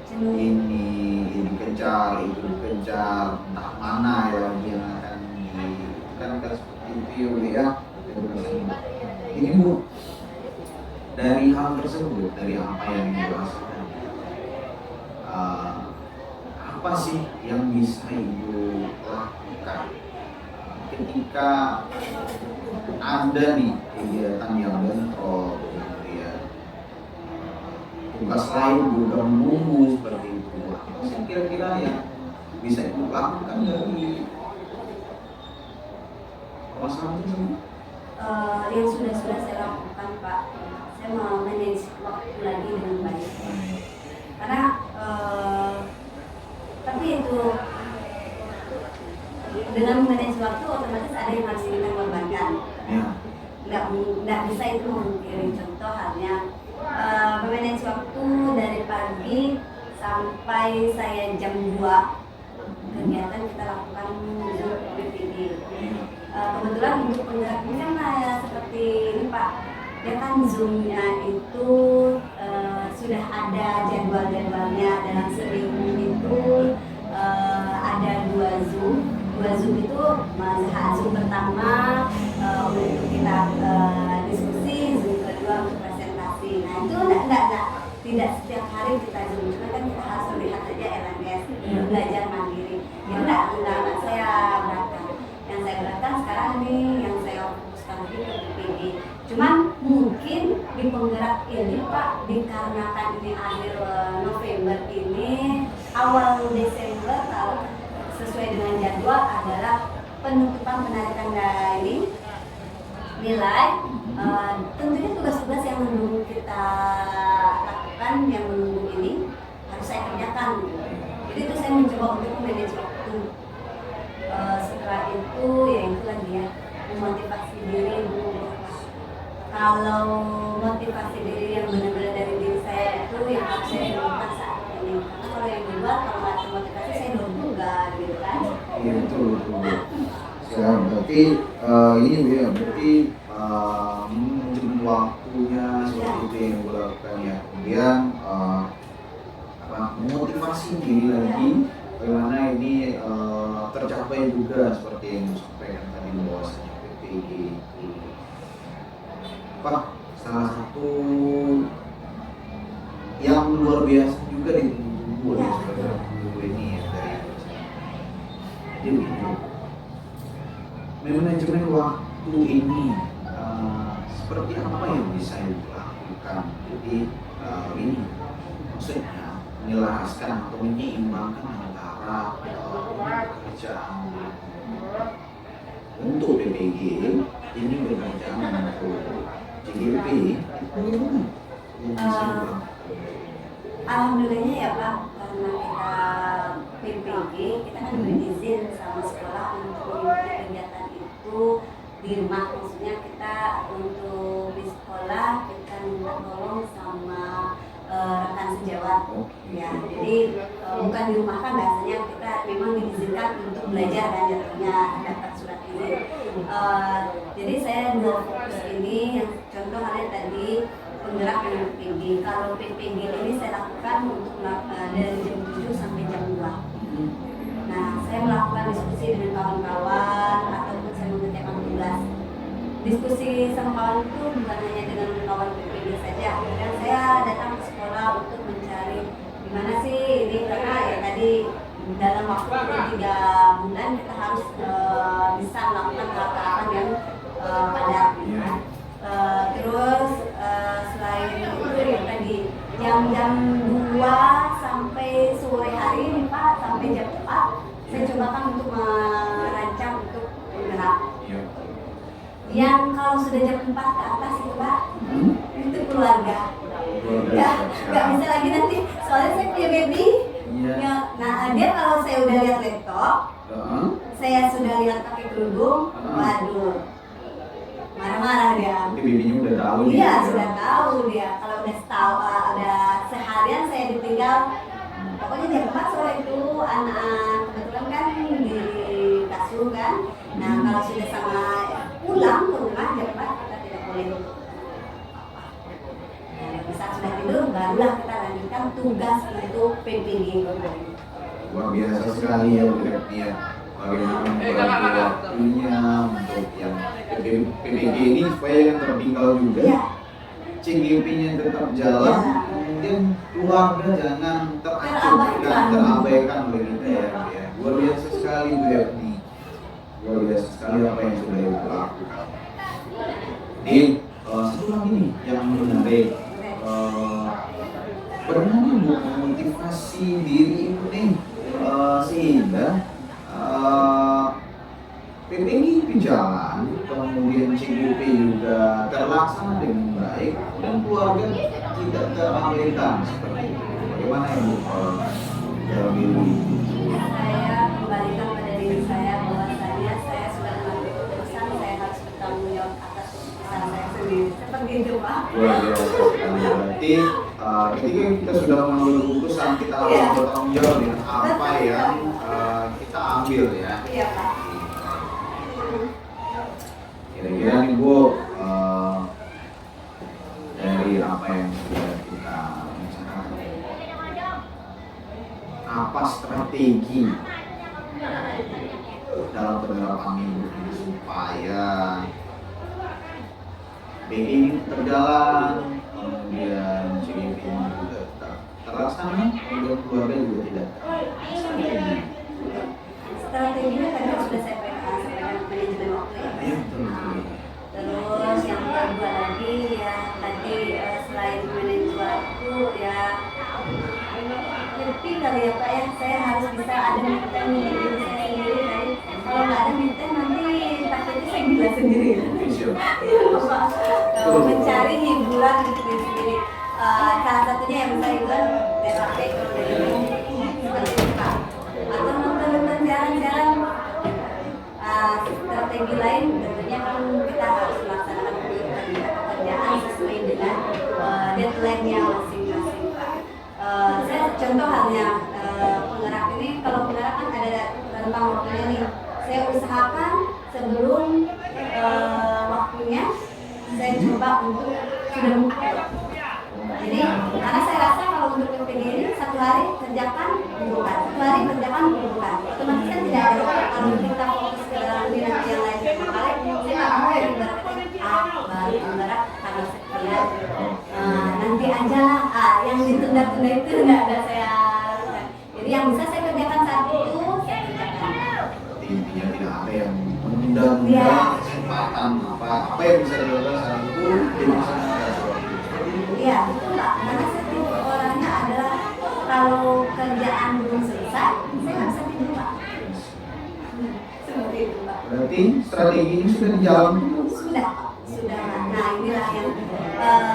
S1: kemudian ini kejar, itu dikejar, entah mana yang akan ditekankan seperti itu ya. Ini Bu, dari hal tersebut, dari apa yang dirasakan, apa sih yang bisa Ibu lakukan ketika ada nih kegiatan yang bentrok, kemudian tugas lain juga menunggu seperti itu? Apa sih kira-kira yang bisa Ibu lakukan dari masalah tersebut?
S2: Yang sudah saya lakukan Pak, saya mau manage waktu lagi dengan baik. Karena tapi itu dengan manage waktu otomatis ada yang harus kita korbankan.
S1: Ya.
S2: Nggak bisa itu memungkiri. Contoh halnya manage waktu dari pagi sampai saya jam 2 kegiatan kita lakukan Zoom PPG. Kebetulan untuk penggerak ini kan seperti ini Pak, ya kan Zoom-nya itu sudah ada jadwal-jadwalnya. Dalam seminggu itu ada 2 Zoom. 2 Zoom itu Zoom pertama untuk kita diskusi, Zoom kedua untuk presentasi. Nah itu tidak setiap hari kita Zoom, cuma kan kita harus melihat aja LMS, belajar mandiri. Ya enggak saya beratkan. Yang saya beratkan sekarang ini yang saya fokuskan lagi ke PPG. Cuman mungkin di penggerak ini Pak, dikarenakan ini akhir November ini, awal Desember kalau sesuai dengan jadwal adalah penutupan penarikan ini nilai. Tentunya tugas-tugas yang menunggu kita lakukan, yang menunggu ini harus saya kerjakan. Jadi itu saya mencoba untuk manage waktu. Setelah itu ya itu lagi ya, memotivasi diri dulu. Kalau motivasi diri yang benar-benar dari diri saya itu yang harus saya lakukan saat ini. Karena kalau yang di luar, kalau nggak ada motivasi saya belum juga gitu kan.
S1: Iya betul. Ya, berarti ini Bu ya, berarti menjemput waktunya seperti itu yang gue lakukan ya. Kemudian memotivasi diri lagi bagaimana ini tercapai juga seperti yang disampaikan tadi bahwasanya PPG itu salah satu yang luar biasa juga di tubuh ya, seperti tubuh ini ya, dari jadi begini, manajemen waktu ini seperti apa yang bisa dilakukan. Jadi ini maksudnya menyelaraskan atau menyeimbangkan antara pekerjaan untuk PPG ini bekerja untuk CGP itu
S2: Alhamdulillahnya ya Pak, karena kita PPG, kita kan berizin sama sekolah untuk mengikuti kegiatan itu di rumah. Maksudnya kita untuk di sekolah kita minta tolong sama rekan sejawat ya. Jadi bukan di rumah kan, biasanya kita memang diizinkan untuk belajar kan, jatuhnya dapat surat izin. Jadi saya fokus ini yang contoh halnya tadi penggerak dengan PPG. Kalau PPG ini saya lakukan untuk dari jam 7 sampai jam 2. Nah, saya melakukan diskusi dengan kawan-kawan ataupun saya mengerjakan tugas. Diskusi sama kawan itu bukan hanya dengan kawan PPG saja. Dan saya datang ke sekolah untuk mencari gimana sih ini, karena ya tadi dalam waktu 3 bulan kita harus bisa melakukan hal-hal yang padat. Terus selain itu ya tadi jam-jam 2 sampai sore hari nih Pak, sampai jam 4 saya cobakan untuk merancang untuk penggerak. Yang kalau sudah jam 4 ke atas itu Pak, itu keluarga. Ya, nggak bisa lagi nanti, soalnya saya punya baby. Ya, nah dia kalau saya udah lihat laptop, saya sudah lihat pakai kerudung, waduh, marah-marah dia.
S1: Tapi bibinya udah tahu nih.
S2: Iya, sudah tahu dia. Kalau udah seharian saya ditinggal, pokoknya jam 4 sore itu anak kebetulan kan di kasur kan. Nah kalau sudah sama pulang ke rumah jam 4 kita tidak boleh saat sudah tidur barulah kita lanjutkan tugas untuk PPG.
S1: Luar biasa sekali ya dia bagaimana membagi waktunya untuk yang PPG ini supaya yang tertinggal juga, CGP-nya tetap jalan, kemudian keluarga jangan terabaikan begitu ya. Luar biasa sekali Bu ya ini, luar biasa sekali apa yang sudah dilakukan. Ini satu lagi nih yang menarik, bagaimana Bu memotivasi diri ini sehingga PPG berjalan, kemudian CGP juga terlaksana dengan baik dan keluarga tidak terabaikan seperti itu. Bagaimana ya Bu dalam diri?
S2: Saya kembalikan pada diri saya bahwasanya saya sudah mengambil keputusan, saya harus bertanggung jawab atas keputusan saya sendiri. Seperti itu Pak.
S1: Luar biasa sekali. Berarti ketika kita sudah mengambil keputusan, kita harus bertanggung jawab dengan apa yang kita ambil ya.
S2: Iya Pak.
S1: Kira-kira nih Bu, dari apa yang sudah kita bicarakan, apa strategi dalam penerapan minggu ini supaya BI ini terjalan, kemudian CGP ini juga terlaksana, kemudian keluarga juga tidak
S2: Strateginya tadi sudah saya sampaikan manajemen waktu ya. Terus yang kedua lagi ya tadi selain manage waktu ya happy kali ya Pak ya, saya harus bisa ada me time untuk diri saya sendiri kan. Kalau nggak ada me time nanti takutnya saya gila sendiri. Iya Pak. Mencari hiburan untuk diri sendiri. Salah satunya yang bisa hiburan terapi kalau dari seperti itu Pak. Atau nonton jarang-jarang. Strategi lain tentunya kan kita harus melaksanakan pekerjaan sesuai dengan deadline-nya masing-masing Pak. Saya contoh halnya penggerak ini, kalau penggerak kan ada rentang waktunya nih. Saya usahakan sebelum waktunya saya coba untuk sudah buka. Jadi karena saya rasa kalau untuk PPG ini satu hari kerjakan bukan, satu hari kerjakan bukan, otomatis kan tidak ada kalau kita fokus ke minat yang lain. Makanya saya nggak mau ya ibaratnya baru penggerak tanggal sekian, nanti aja lah yang ditunda-tunda itu nggak ada saya lakukan. Jadi yang bisa saya kerjakan saat itu saya kerjakan.
S1: Intinya tidak ada yang menunda-nunda kesempatan apa yang bisa dilakukan saat itu jadi bisa
S2: Iya, betul Pak. Karena saya tipe orangnya adalah kalau kerjaan belum selesai, saya nggak bisa tidur Pak. Seperti itu Pak.
S1: berarti strategi ini sudah dijalankan.
S2: Sudah Pak, sudah. Nah inilah yang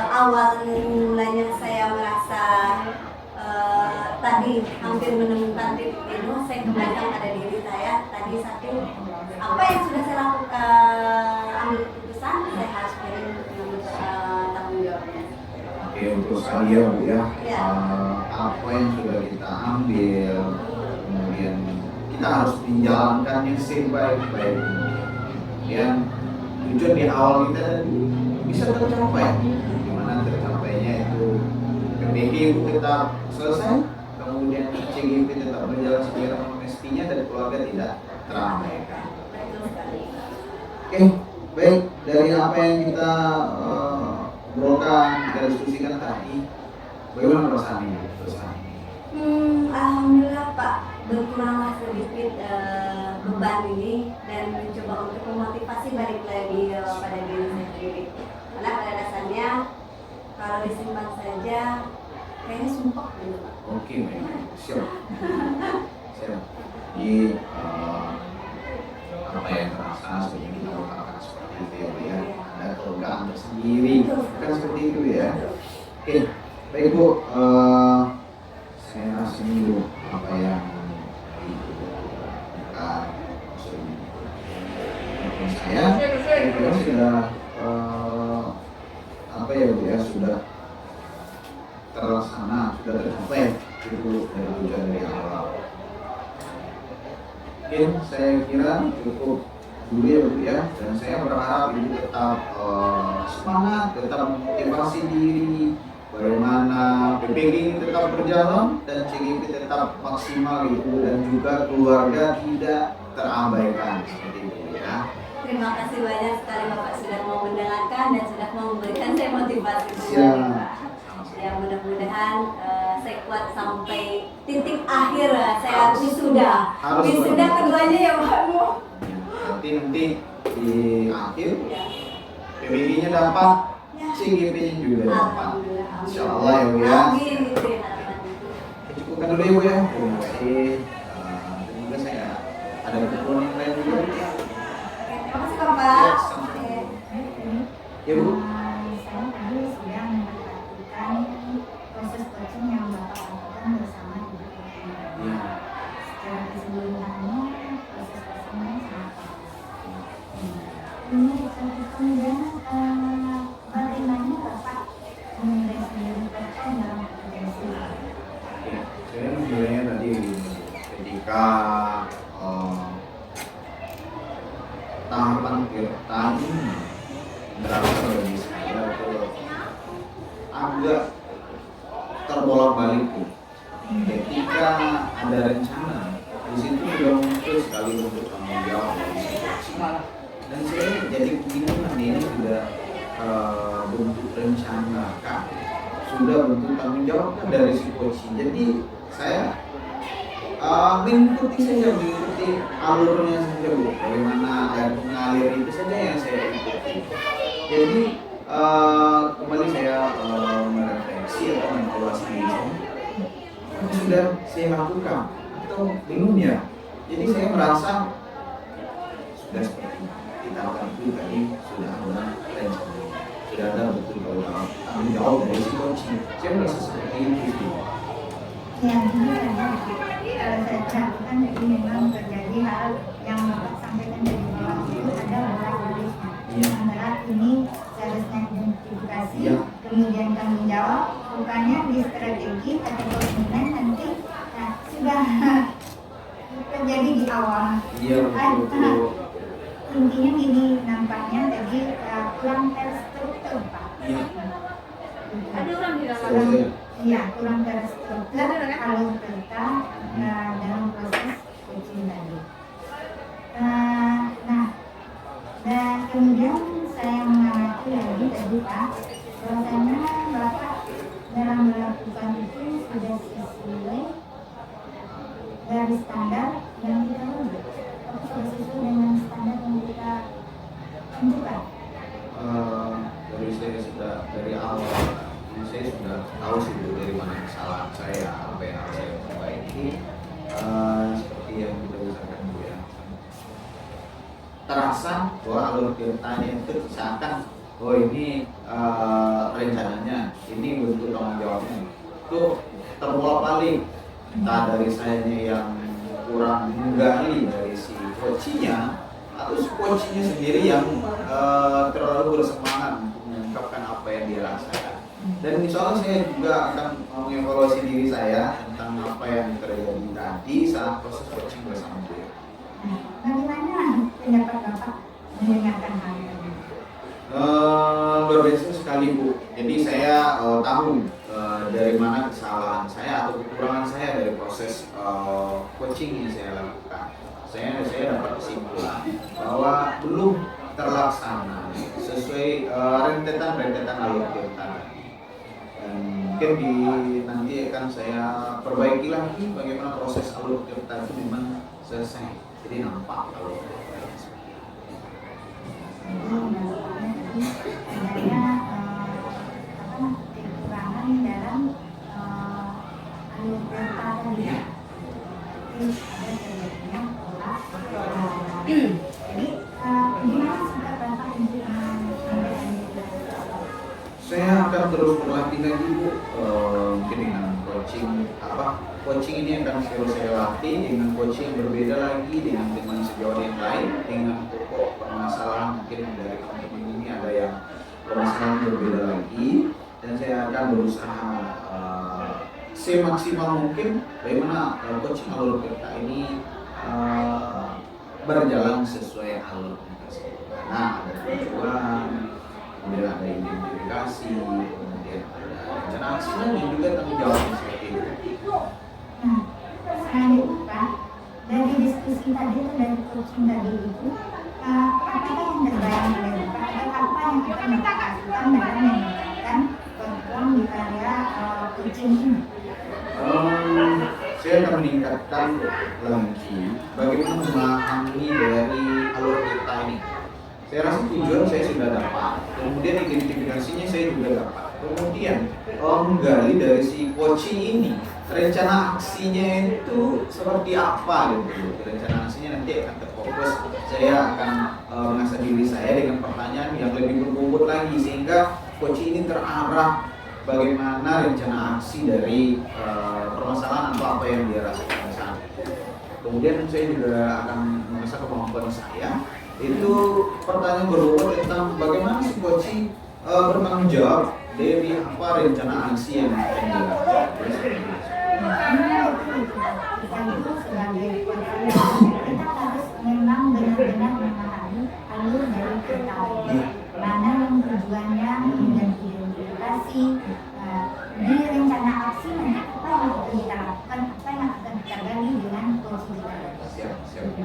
S2: awal mulanya saya merasa tadi hampir menemukan titik jenuh. Saya kembalikan pada diri saya. Tadi satu, apa yang sudah saya lakukan, ambil keputusan, saya harus mengambil tanggung jawabnya.
S1: Oke, untuk saya Bu ya, apa yang sudah kita ambil, kemudian kita harus menjalankannya sebaik-baiknya. Kemudian tujuan di awal kita bisa tercapai. Gimana tercapainya itu PPG itu tetap selesai, kemudian CGP tetap berjalan sesuai mestinya dan keluarga tidak terabaikan. Oke, baik, dari apa yang kita obrolkan, kita diskusikan tadi, bagaimana perasaan ini?
S2: Alhamdulillah Pak, berkuranglah sedikit beban ini dan mencoba untuk memotivasi balik lagi pada diri saya sendiri. Karena pada dasarnya kalau disimpan saja kayaknya sumpah gitu Pak.
S1: Oke, baik, siap. Siap. Jadi apa yang terasa sebenarnya kita lakukan seperti itu ya. Ada kelegaan tersendiri, bukan seperti itu ya. Oke, baik Bu, saya rasa dulu apa yang saya kira sudah apa ya Bu ya, sudah terlaksana, sudah tercapai itu dari tujuan dari awal. Mungkin saya kira cukup dulu ya Bu ya, dan saya berharap Ibu tetap semangat, tetap memotivasi diri, bagaimana PPG ini tetap berjalan dan CGP tetap maksimal gitu, dan juga keluarga tidak terabaikan seperti itu ya.
S2: Terima kasih banyak sekali Bapak sudah mau mendengarkan dan sudah mau memberikan saya motivasi. Ya mudah-mudahan saya kuat sampai titik akhir saya wisuda. Wisuda keduanya ya Pak.
S1: Nanti di akhir PBB-nya dapat, CGP-nya juga dapat. Insyaallah ya Bu ya. Cukupkan dulu ya Bu ya. Terima kasih. Semoga saya ada keperluan yang lain juga.
S2: Terima kasih Bapak.
S1: Ya Bu.
S3: Saya tadi sudah memperhatikan proses coaching yang Bapak lakukan bersama Ibu Irma. Secara keseluruhannya proses coachingnya sangat bagus. Ini kemudian bagaimana Bapak menilai sendiri coaching dalam profesi?
S1: Saya menilainya tadi ketika tahapan tadi berasa bagi saya itu agak terbolak-balik tuh. Ketika ada rencana, di situ sudah muncul sekali bentuk tanggung jawab dari situasi. Dan saya jadi kebingungan, ini sudah bentuk rencana kan, sudah bentuk tanggung jawab kan dari situasi. Jadi saya mengikuti alurnya saja Bu, bagaimana air mengalir itu saja yang saya ikuti. Jadi kembali saya merefleksi atau mengevaluasi diri saya. Apa sudah saya lakukan atau belum ya? Jadi saya merasa sudah seperti ditawarkan itu tadi sudah ada rencana, sudah ada betul bahwa tanggung jawab dari si coaching. Saya merasa seperti itu.
S3: Ya, ini saja. Kalau saya perhatikan jadi memang terjadi hal yang Bapak sampaikan dari bawah itu ada beberapa tulisnya.
S1: Iya.
S3: Antara ini seharusnya identifikasi,
S1: Iya.
S3: kemudian tanggung jawab, bukannya di strategi kategori nilai nanti sudah terjadi di awal.
S1: Iya betul.
S3: Intinya ini nampaknya tadi kurang terstruktur, Pak.
S1: Iya.
S2: Ada orang di dalam.
S1: Saya
S3: Iya, kurang terstruktur kalau kita dalam proses coaching tadi. Nah, dan kemudian saya mengamati lagi tadi Pak, bahwasanya Bapak dalam melakukan itu sudah sesuai dari standar yang kita buat, atau sudah sesuai dengan standar yang kita tentukan.
S1: dari saya sudah dari awal ini saya sudah tahu sih Bu, dari mana kesalahan saya, apa yang harus saya perbaiki. Seperti yang kita usahakan Bu ya, terasa bahwa alur ceritanya itu seakan oh ini rencananya, ini bentuk tanggung jawabnya itu terbolak balik, entah dari sayanya yang kurang menggali dari si coachnya atau si coachnya sendiri yang terlalu bersemangat untuk mengungkapkan apa yang dia rasakan. Dan misalnya saya juga akan mengevaluasi diri saya tentang apa yang terjadi tadi saat proses coaching bersama dia.
S3: Bagaimana pendapat Bapak mendengarkan hal ini?
S1: Berbeda sekali Bu. Jadi saya tahu dari mana kesalahan saya atau kekurangan saya dari proses coaching yang saya lakukan. Saya dapat kesimpulan bahwa belum terlaksana sesuai rentetan alur cerita. Dan mungkin nanti akan saya perbaiki lagi bagaimana proses alur cerita itu memang selesai. Jadi nampak alur cerita seperti itu.
S3: Adanya kekurangan dalam alur cerita tadi. Terus ada terjadinya pola. Jadi gimana sikap Bapak untuk menyampaikan itu?
S1: Saya akan terus berlatih lagi Bu, mungkin dengan coaching ini akan selalu saya latih dengan coaching yang berbeda lagi dengan sejauh yang lain, dengan pokok permasalahan mungkin dari teman-teman ini ada yang permasalahan berbeda lagi, dan saya akan berusaha semaksimal mungkin bagaimana coaching alur kita ini berjalan sesuai alur kita. Nah, ada tujuan, kemudian ada identifikasi, kemudian ada rencana aksi dan juga tanggung jawab seperti itu.
S3: Nah, selain itu Pak, dari diskusi tadi itu dari coaching tadi itu, apakah yang terbayang oleh Bapak atau apa yang akan Bapak lakukan dalam meningkatkan perform di karya coaching ini?
S1: Saya akan meningkatkan lagi bagaimana memahami dari alur cerita ini. Saya rasa tujuan saya sudah dapat, kemudian identifikasinya saya juga dapat, kemudian menggali dari si coaching ini rencana aksinya itu seperti apa gitu. Rencana aksinya nanti akan terfokus, saya akan mengasah diri saya dengan pertanyaan yang lebih berbobot lagi sehingga coaching ini terarah bagaimana rencana aksi dari permasalahan atau apa yang dia rasakan saat itu. Kemudian saya juga akan mengasah kemampuan saya itu pertanyaan berupa tentang bagaimana si coaching bertanggung jawab dari apa rencana aksi yang akan dilakukan.
S3: Kita itu sebagai coach kita harus memang benar-benar memahami alur dari cerita mana yang tujuannya, kemudian identifikasi di rencana aksi nanti apa yang akan kita lakukan, apa yang akan kita gali dengan coaching kita.
S1: Siap.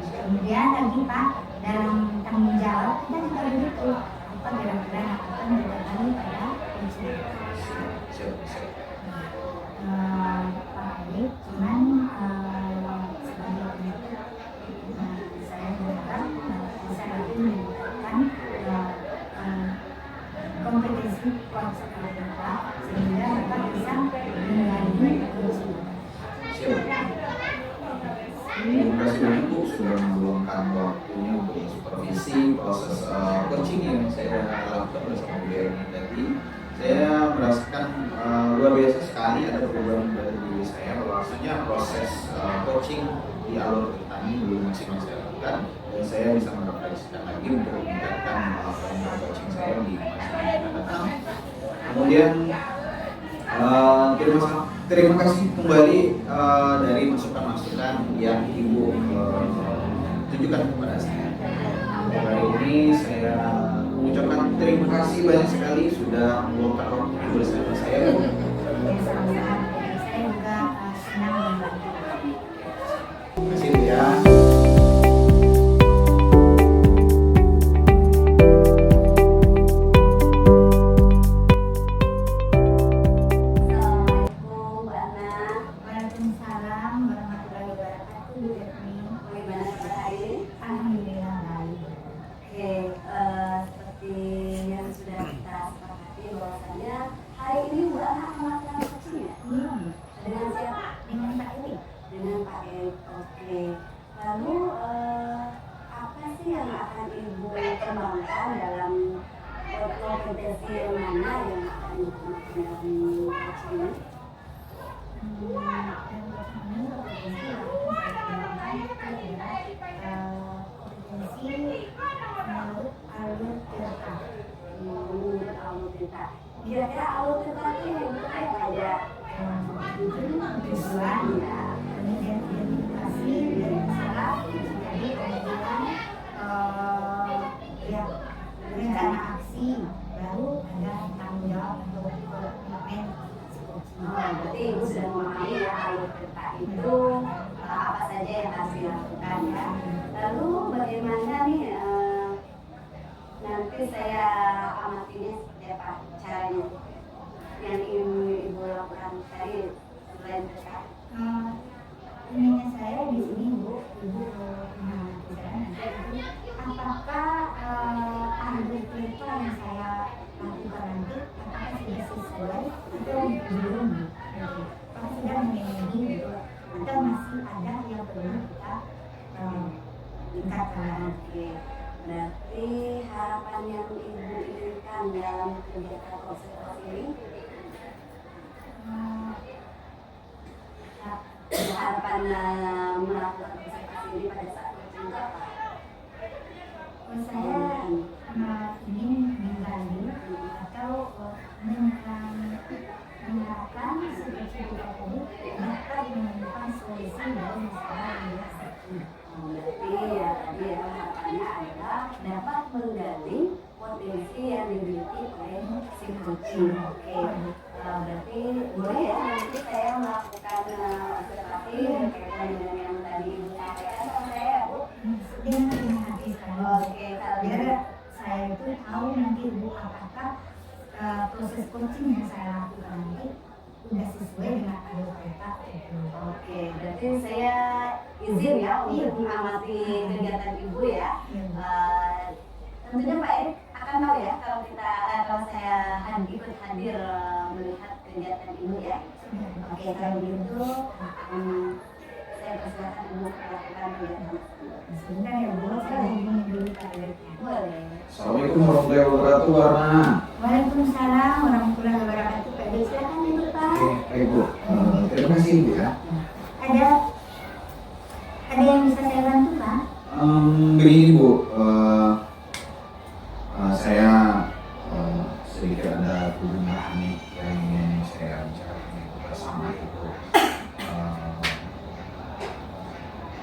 S3: Kemudian lagi Pak, dalam tanggung jawab kita juga begitu, apa kira-kira yang akan kita gali pada coaching.
S1: Siap.
S3: Pak Edi, cuman sebagai penutup saya berharap bisa lagi meningkatkan
S1: proses coaching yang saya lakukan bersama beliau ini tadi, saya merasakan luar biasa sekali ada perubahan dari diri saya, bahwasanya proses coaching di alur petani belum maksimal saya lakukan, dan saya bisa merefleksikan lagi untuk meningkatkan coaching saya di masa yang akan datang. Kemudian terima kasih kembali dari masukan-masukan yang Ibu tunjukkan kepada saya. Kali ini saya mengucapkan terima kasih banyak sekali sudah meluangkan waktu bersama saya.
S3: Saya juga senang membantu.
S1: Terima kasih Bu ya.
S2: Assalamualaikum Mbak Ana.
S3: Waalaikumsalam warahmatullahi wabarakatuh. Bu Retmi.
S2: Bagaimana kabar hari ini?
S3: Alhamdulillah baik.
S2: Oke, seperti yang sudah kita sepakati bahwasanya hari ini Mbak Ana akan melakukan coaching ya?
S3: Iya,
S2: Dengan siapa?
S3: dengan Pak Ewi.
S2: Dengan Pak Erik. Oke. Lalu apa sih yang akan Ibu kembangkan dalam kompetensi yang mana yang akan digunakan dalam coaching ini? Menurut alur cerita. Kira-kira alur cerita itu yang apa aja?
S3: Tujuan,
S2: Ya.
S3: kemudian identifikasi dari masalah, jadi kemudian ya rencana aksi, baru ada tanggung jawab untuk implement psikosi.
S2: Berarti Ibu sudah memahami ya alur cerita itu apa saja yang harus dilakukan ya. Lalu bagaimana nih nanti saya amatinya seperti apa caranya yang Ibu lakukan tadi selain cerita.
S3: Ininya saya di sini Bu, Ibu mengamati saya nanti Ibu, apakah alur cerita yang saya lakukan nanti apakah sudah sesuai atau belum Bu? Apakah sudah memenuhi gitu atau masih ada yang perlu kita tingkatkan?
S2: Oke, berarti harapan yang Ibu inginkan dalam kegiatan konservasi ini harapan melakukan konservasi ini pada saat coaching itu apa?
S3: Saya ingin menggali atau mengharapkan situasi kita tadi dapat menemukan solusi dari masalah yang dihadapi.
S2: Berarti ya tadi ya harapannya adalah dapat menggali potensi yang dimiliki oleh si coaching. Oke, berarti boleh ya nanti saya melakukan observasi berkaitan dengan yang tadi Ibu sampaikan sama saya ya Bu.
S3: Dengan hati sekali.
S2: Oke, kalau
S3: Biar
S2: gitu.
S3: saya itu tahu nanti Bu apakah proses coaching yang saya lakukan nanti sudah sesuai dengan alur cerita itu.
S2: Oke, berarti saya izin ya untuk mengamati kegiatan Ibu ya. Tentunya Pak Erik akan tahu ya kalau saya ikut hadir melihat kegiatan Ibu ya. Oke, kalau begitu saya persilakan Ibu melakukan kegiatan.
S3: Sebentar ya Bu, saya hubungi dulu Pak Eriknya.
S2: Boleh.
S1: Assalamualaikum warahmatullahi wabarakatuh Warna.
S3: Waalaikumsalam warahmatullahi wabarakatuh. Pak Erik, silakan Ibu Pak.
S1: Oke, baik Bu. Terima kasih Bu ya.
S3: Ada yang bisa saya bantu Pak?
S1: Begini Bu, saya sedikit ada perubahan nih yang ingin saya bicarakan itu bersama itu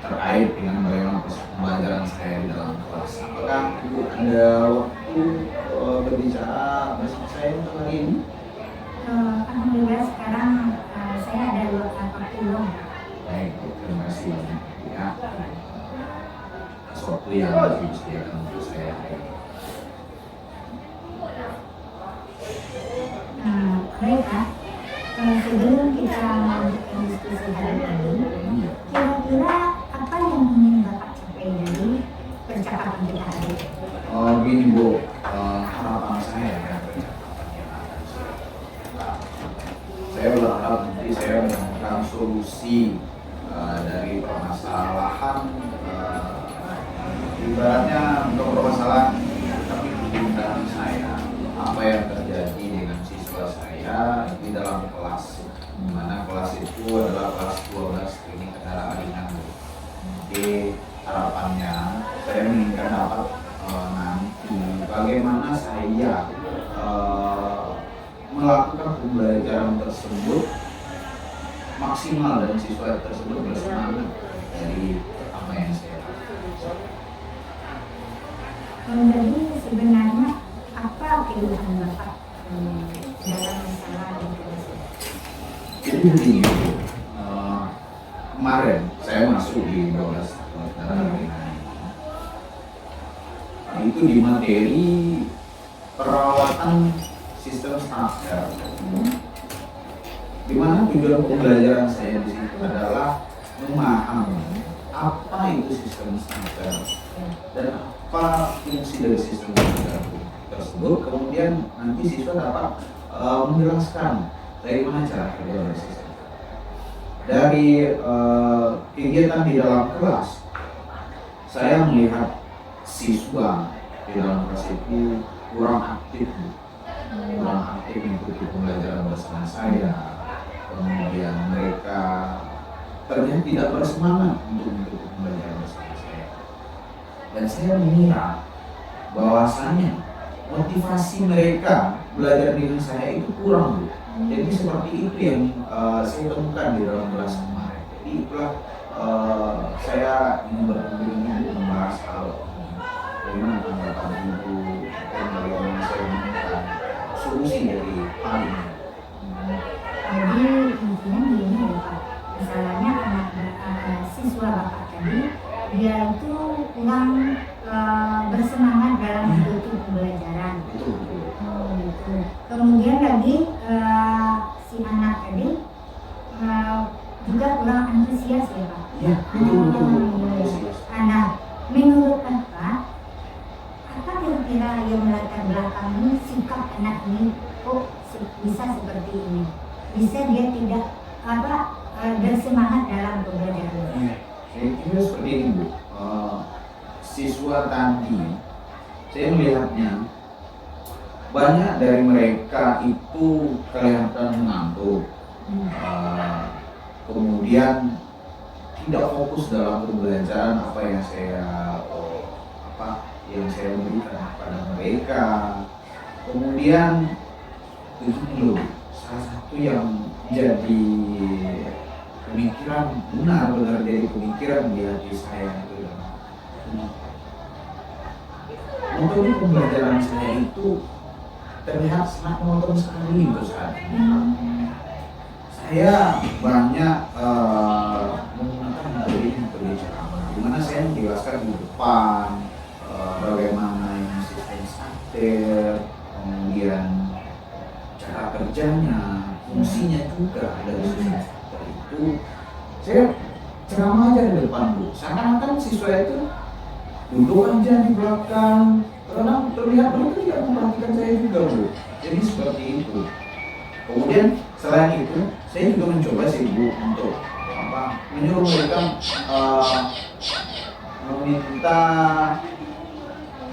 S1: terkait dengan bagaimana proses pembelajaran saya di dalam kelas. Apakah Ibu ada waktu berbicara bersama saya untuk hari ini?
S3: Alhamdulillah sekarang saya ada 2 waktu luang.
S1: Baik Bu, terima kasih banyak Bu ya. Sesuatu yang disediakan untuk saya hari ini.
S3: Baik Pak, sebelum kita melanjutkan diskusi hari ini, kira-kira apa yang ingin Bapak capai dari percakapan kita hari ini?
S1: Begini Bu, harapan saya ya percakapan yang akan saya berharap nanti saya menemukan solusi dari permasalahan ibaratnya untuk permasalahan tapi dalam saya apa yang terjadi dengan siswa saya di dalam kelas, di mana kelas itu adalah kelas 12 teknik kendaraan ringan. Jadi harapannya saya menginginkan dapat nanti bagaimana saya melakukan pembelajaran tersebut maksimal dan siswa tersebut bersemangat dari apa yang saya lakukan.
S3: Jadi sebenarnya apa keluhan Bapak dalam masalah literasi?
S1: Jadi begini, kemarin saya masuk di 12 kendaraan ringan. Itu di materi perawatan sistem starter, di mana tujuan pembelajaran saya di situ adalah memahami apa itu sistem starter dan apa fungsi dari sistem starter tersebut. Kemudian nanti siswa dapat menjelaskan dari mana cara kerja dari sistem. Dari kegiatan di dalam kelas, saya melihat siswa di dalam kelas itu kurang aktif mengikuti pembelajaran bersama saya. Kemudian mereka terlihat tidak bersemangat untuk mengikuti pembelajaran bersama saya. Dan saya mengira bahwasanya motivasi mereka belajar dengan saya itu kurang, Bu. Jadi seperti itu yang saya temukan di dalam kelas kemarin. Jadi itulah saya ingin bertemu membahas hal bagaimana tanggapan Ibu dan bagaimana saya menemukan solusi dari hal ini.
S3: Jadi intinya gini ya Pak, misalnya siswa Bapak tadi dia itu kurang bersemangat dalam mengikuti pembelajaran.
S1: Betul.
S3: Gitu. Kemudian lagi si anak tadi juga kurang antusias ya Pak.
S1: Iya, betul.
S3: Nah, menurut Bapak, apa kira-kira yang melatar belakangi sikap anak ini kok bisa seperti ini? Bisa dia tidak bersemangat dalam pembelajaran.
S1: Saya kira seperti ini, Bu. Siswa tadi, saya melihatnya banyak dari mereka itu kelihatan mengantuk, kemudian tidak fokus dalam pembelajaran apa yang saya berikan kepada mereka. Kemudian begini loh, salah satu yang jadi pemikiran benar-benar jadi pemikiran di hati saya itu metode pembelajaran saya itu terlihat sangat monoton sekali untuk saat ini. Saya banyak menggunakan metode ceramah, di mana saya menjelaskan di depan bagaimana yang sistem starter, kemudian cara kerjanya, fungsinya juga dari sistem starter itu. Saya ceramah aja di depan, Bu. Seakan-akan siswa itu duduk aja di belakang, karena terlihat mereka tidak memperhatikan saya juga, Bu. Jadi seperti itu. Kemudian selain itu, saya juga mencoba sih, Bu, untuk menyuruh mereka meminta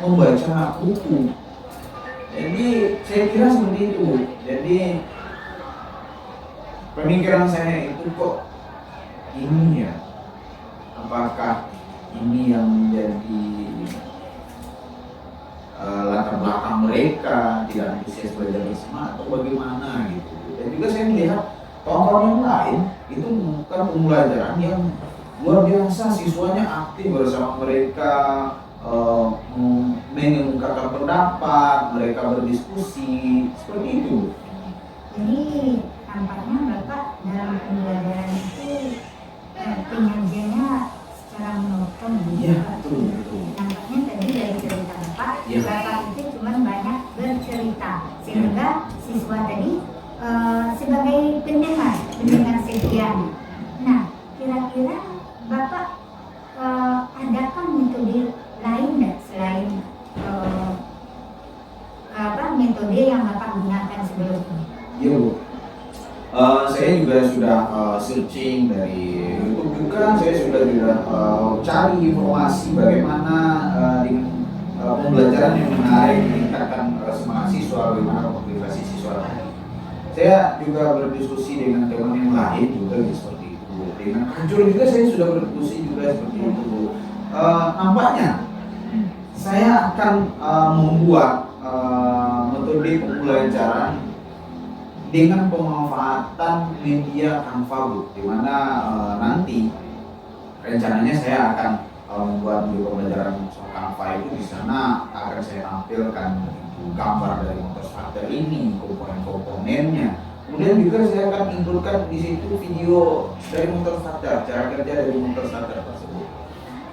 S1: membaca buku. Jadi saya kira seperti itu. Jadi pemikiran saya itu kok ini ya, apakah ini yang menjadi latar belakang mereka tidak antusias belajar bersama atau bagaimana gitu. Dan juga saya melihat kawan-kawan yang lain itu melakukan pembelajaran yang luar biasa, siswanya aktif bersama mereka, mengungkapkan pendapat, mereka berdiskusi seperti itu.
S3: Jadi tampaknya Bapak dalam pembelajaran itu penyajiannya secara monoton gitu.
S1: Iya, betul.
S3: Nampaknya tadi dari cerita Bapak,
S1: Ya.
S3: Bapak itu cuma banyak bercerita sehingga siswa tadi sebagai pendengar setia. Nah, kira-kira Bapak adakah metode lain nggak selain metode yang Bapak gunakan sebelumnya?
S1: Iya, Bu. Saya juga sudah searching dari YouTube juga, saya sudah cari informasi bagaimana dengan pembelajaran yang menarik meningkatkan semangat siswa, bagaimana motivasi siswa. Saya juga berdiskusi dengan teman yang lain juga seperti itu. Dengan Hancur juga saya sudah berdiskusi juga seperti itu. Nampaknya saya akan membuat metode pembelajaran dengan pemanfaatan media Canva, Bu, di mana nanti rencananya saya akan membuat video pembelajaran soal Canva itu. Di sana akan saya tampilkan gambar dari motor starter ini, komponen-komponennya. Kemudian juga saya akan includekan di situ video dari motor starter, cara kerja dari motor starter tersebut.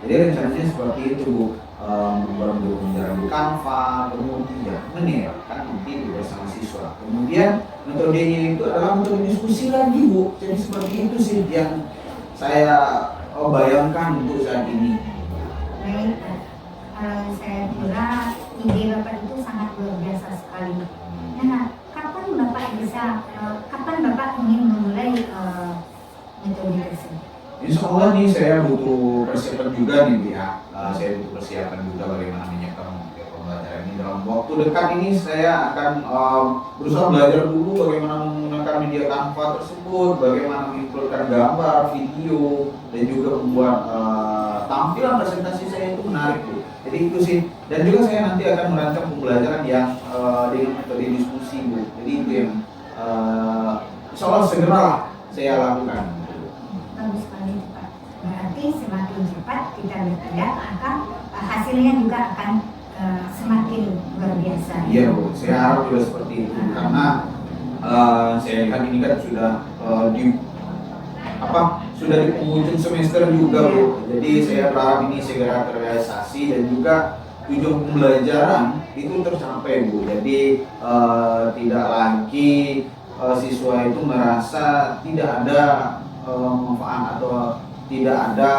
S1: Jadi rencananya seperti itu, Bu. Membuat video pembelajaran di Canva, kemudian menerapkan nanti bersama siswa. Kemudian metodenya itu adalah metode diskusi lagi, Bu. Jadi seperti itu sih yang saya bayangkan untuk saat ini.
S3: Baik, saya kira ide Bapak itu sangat luar biasa sekali. Nah, kapan Bapak ingin memulai metode tersebut?
S1: Insya Allah nih saya butuh persiapan juga nih, Bu, ya. Saya butuh persiapan juga bagaimana menyiapkan pembelajaran ini. Dalam waktu dekat ini saya akan berusaha belajar dulu bagaimana menggunakan media Canva tersebut, bagaimana mengimplementasikan gambar, video, dan juga membuat tampilan presentasi saya itu menarik, Bu. Jadi itu sih. Dan juga saya nanti akan merancang pembelajaran yang dengan metode diskusi, Bu. Jadi itu yang insya Allah segera saya lakukan.
S3: Bagus sekali, Pak. Berarti semakin cepat kita bertindak, maka hasilnya juga akan semakin luar biasa.
S1: Iya, Bu. Saya harap juga seperti itu karena saya lihat ini kan sudah sudah di penghujung semester juga, Bu. Jadi saya berharap ini segera terrealisasi dan juga tujuan pembelajaran itu tercapai, Bu. Jadi tidak lagi siswa itu merasa tidak ada manfaat atau tidak ada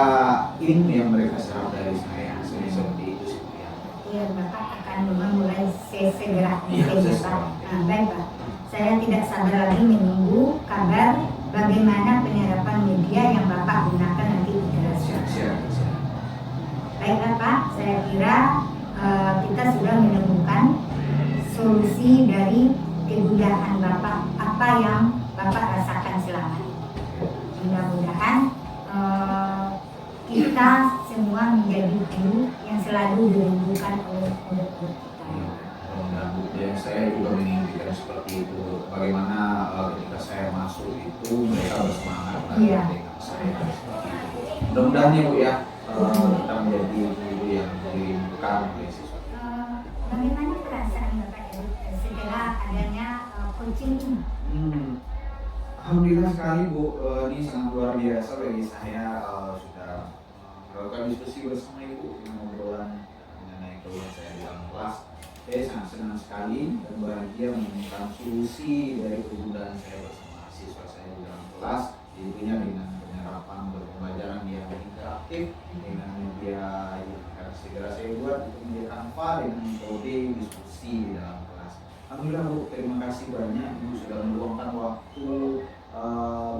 S1: ilmu yang mereka serap dari saya. Seperti itu sih, ya.
S3: Iya, Bapak akan memulai segera.
S1: Iya,
S3: Pak. Nah, baik, Pak. Saya tidak sabar lagi menunggu kabar bagaimana penyerapan media yang Bapak gunakan nanti di kelas.
S1: Siap.
S3: Baiklah, Pak. Saya kira kita sudah menemukan solusi dari kegundahan Bapak, apa yang Bapak rasakan selama ini. Mudah-mudahan kita semua menjadi guru yang selalu dirindukan oleh kita.
S1: Dan saya juga menginginkan seperti itu. Bagaimana ketika saya masuk itu mereka bersemangat dengan saya. Mudah-mudahan ya, Bu, ya, kita menjadi guru yang dirindukan oleh siswa.
S3: Bagaimana perasaan Bapak setelah adanya coaching ini?
S1: Alhamdulillah sekali, Bu. Ini sangat luar biasa bagi saya. Sudah melakukan diskusi bersama Ibu dengan obrolan mengenai keluhan saya di dalam kelas. Saya sangat senang sekali dan bahagia menemukan solusi dari kegundahan saya bersama siswa saya di dalam kelas. Tentunya dengan penyerapan pembelajaran yang interaktif dengan media yang akan segera saya buat itu media Canva dengan metode diskusi di dalam kelas. Alhamdulillah, Bu, terima kasih banyak Ibu sudah meluangkan waktu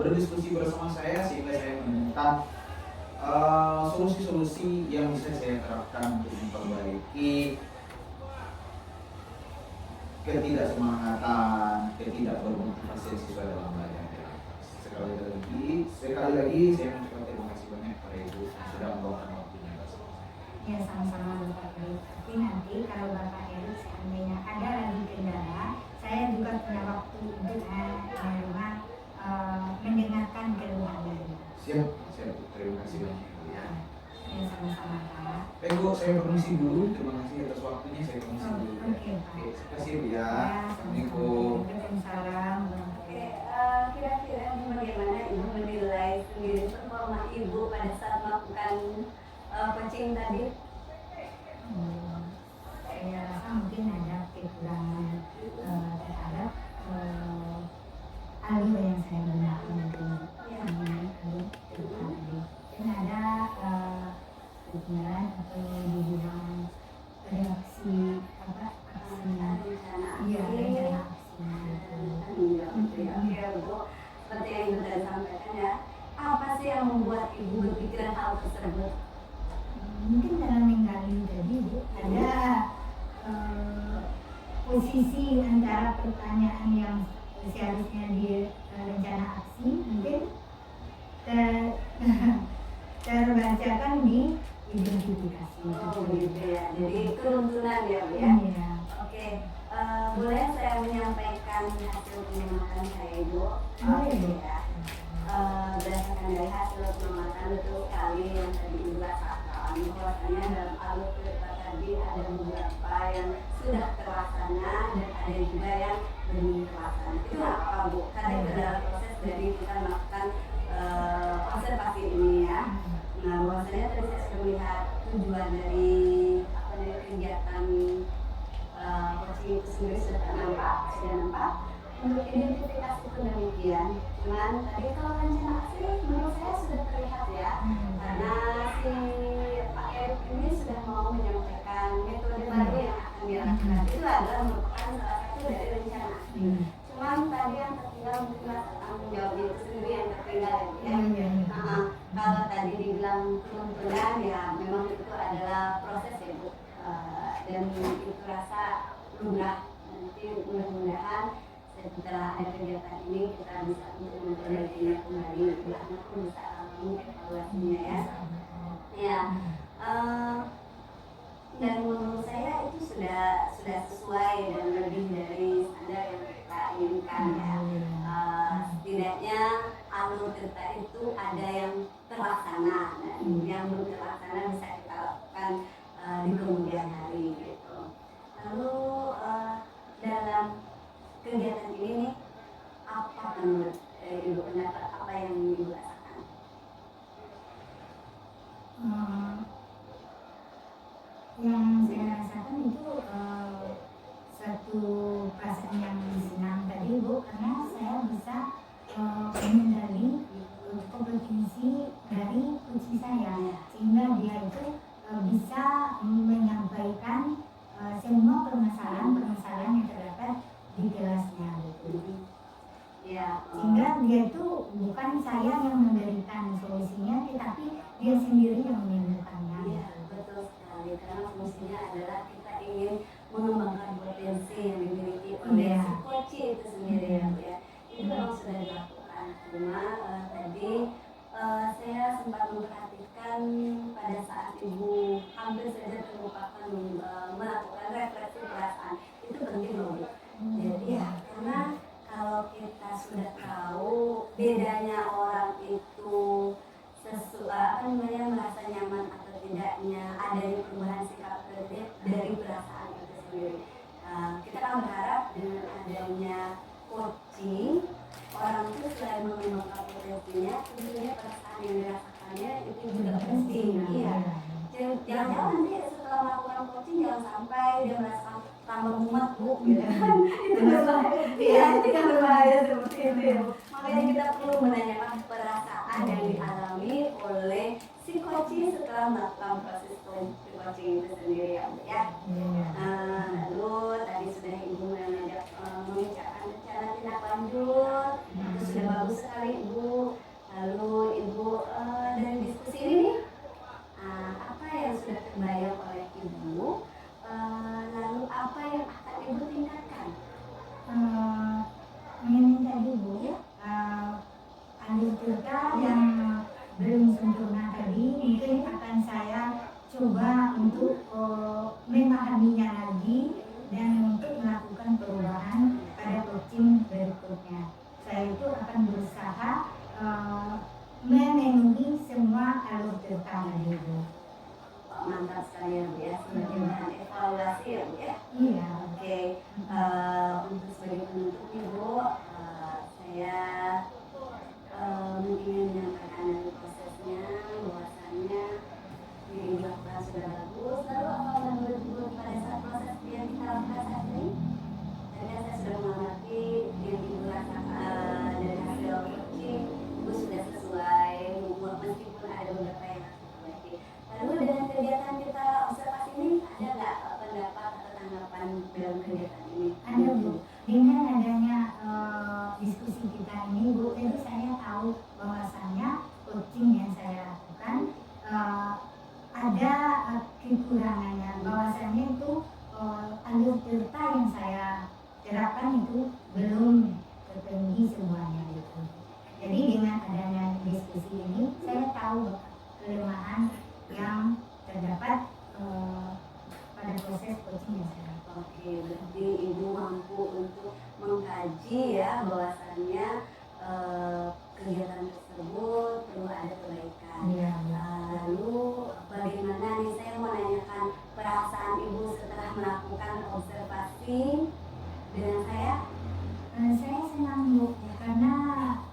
S1: berdiskusi bersama saya sehingga saya menemukan solusi-solusi yang bisa saya terapkan untuk memperbaiki ketidaksemangatan, ketidakbermotivasi siswa dalam belajar. Sekali lagi saya mengucapkan terima kasih banyak kepada Ibu yang sudah meluangkan waktunya bersama saya.
S3: Ya, sama-sama Bapak Erik. Tapi nanti kalau Bapak Erik seandainya ada lagi kendala, saya juga punya waktu untuk mendengarkan keluhan dari.
S1: Siap. Terima kasih banyak.
S3: Ya, sama-sama, Pak.
S1: Bu, saya permisi dulu. Terima kasih atas waktunya. Saya permisi dulu.
S3: Oke, Pak.
S1: Terima kasih, Bu, ya.
S3: Assalamualaikum. Waalaikumsalam.
S2: Kira-kira bagaimana Ibu menilai sendiri performa Ibu pada saat melakukan coaching tadi?
S3: Saya rasa mungkin ada kekurangan terhadap alur yang saya gunakan untuk dan ada kekurangan atau dibilang reaksi aksinya. Iya, rencana aksinya.
S2: Ibu tadi sampaikan ya, apa sih yang membuat Ibu berpikiran hal tersebut?
S3: Mungkin dalam menggali tadi Bu, ada posisi antara pertanyaan yang seharusnya di rencana aksi mungkin terbacakan di identifikasi.
S2: Oh gitu ya, jadi keruntuhan ya Bu ya.
S3: Iya.
S2: Oke, boleh saya menyampaikan hasil pengamatan saya Ibu?
S3: Boleh, Bu.
S2: Ya. Berdasarkan dari hasil pengamatan betul sekali yang tadi Ibu rasakan, bahwasanya dalam alur cerita tadi ada beberapa yang sudah terlaksana dan ada juga yang belum terlaksana. Itu apa Bu? Karena itu adalah proses dari kita melakukan observasi ini ya. Nah, bahwasanya tadi saya sudah melihat tujuan dari kegiatan coaching itu sendiri sudah nampak. Untuk identifikasi itu demikian. Cuman tadi kalau rencana aksi menurut saya sudah terlihat ya, karena si Pak Erik ini sudah mau menyampaikan metode baru yang akan dilakukan. Itu adalah merupakan salah satu dari rencana aksi. Cuman tadi yang tertinggal mungkin rasa tanggung jawab itu sendiri yang tertinggal ya. Kalau tadi dibilang keruntuhan ya memang itu adalah proses ya Bu, dan itu rasa lumrah. Nanti mudah-mudahan setelah ada kegiatan ini kita bisa untuk memperbaikinya kembali, bahkan pun bisa mengevaluasinya ya. Ya, dan menurut saya itu sudah sesuai dan lebih dari standar yang kita inginkan ya. Setidaknya alur cerita itu ada yang terlaksana dan yang belum terlaksana bisa kita lakukan di kemudian hari gitu. Lalu dalam kegiatan ini nih, apa menurut Ibu pendapat apa yang Ibu rasakan?
S3: Yang saya rasakan itu satu perasaan yang senang tadi Bu, karena saya bisa mengendali kompetensi dari coach saya, sehingga dia itu bisa menyampaikan semua permasalahan yang terdapat di kelasnya gitu.
S2: Ya,
S3: Sehingga dia itu bukan saya yang memberikan solusinya, tetapi dia sendiri yang menemukannya.
S2: iya betul sekali, karena fungsinya adalah kita ingin mengembangkan potensi yang dimiliki oleh si coach itu sendiri ya Bu ya. Itu memang sudah dilakukan. Cuma tadi saya sempat memperhatikan pada saat Ibu hampir saja terlupakan melakukan refleksi perasaan. Itu penting loh Bu. Jadi ya, karena kalau kita sudah tahu bedanya orang itu merasa nyaman atau tidaknya, adanya perubahan sikap dari perasaan itu sendiri. Kita kan berharap dengan adanya coaching, orang itu selain mengembangkan potensinya, tentunya perasaan yang dirasakannya itu juga penting. Iya. Jangan-jangan nanti setelah melakukan coaching jangan sampai dia merasa tambah mumet Bu, gitu kan? Itu berbahaya. Iya, itu kan berbahaya seperti itu ya Bu. Makanya kita perlu menanyakan perasaan yang dialami oleh si coaching setelah melakukan proses coaching itu sendiri ya Bu ya. Lalu tadi sudah Ibu mengajak mengucapkan rencana tindak lanjut, itu sudah bagus sekali Ibu. Lalu Ibu dari diskusi ini apa yang sudah terbayang oleh Ibu, lalu apa yang akan Ibu tingkatkan?
S3: Meminta Ibu alur cerita yang belum sempurna tadi mungkin akan saya coba untuk memahaminya lagi dan untuk melakukan perubahan pada coaching berikutnya. Saya itu akan berusaha memenuhi semua alur cerita tadi Bu.
S2: Mantap sekali ya Bu ya, sebagai bahan evaluasi ya Bu ya.
S3: Iya.
S2: Oke, untuk sebagai penutup Ibu, saya ingin menyampaikan dari prosesnya bahwasannya yang dilakukan sudah bagus. Lalu apa menurut Ibu pada saat proses yang kita lakukan saat ini? Tadi saya sudah mengamati yang Ibu rasakan dari hasil coaching, Ibu sudah sesuai, meskipun ada beberapa yang harus diperbaiki. Lalu dengan kegiatan kita observasi ini ada nggak pendapat atau tanggapan dalam kegiatan ini?
S3: Ada Bu. Dengan adanya diskusi kita ini Bu, jadi saya tahu bahwasannya coaching yang saya lakukan ada kekurangannya, bahwasannya itu alur cerita yang saya terapkan itu belum terpenuhi semuanya gitu. Jadi dengan adanya diskusi ini saya tahu kelemahan yang terdapat pada proses coaching yang saya lakukan.
S2: Oke, berarti Ibu mampu untuk mengkaji ya bahwasannya kegiatan tersebut perlu ada perbaikan.
S3: Iya.
S2: Lalu bagaimana nih, saya mau nanyakan perasaan Ibu setelah melakukan observasi dengan saya?
S3: Saya senang Bu, karena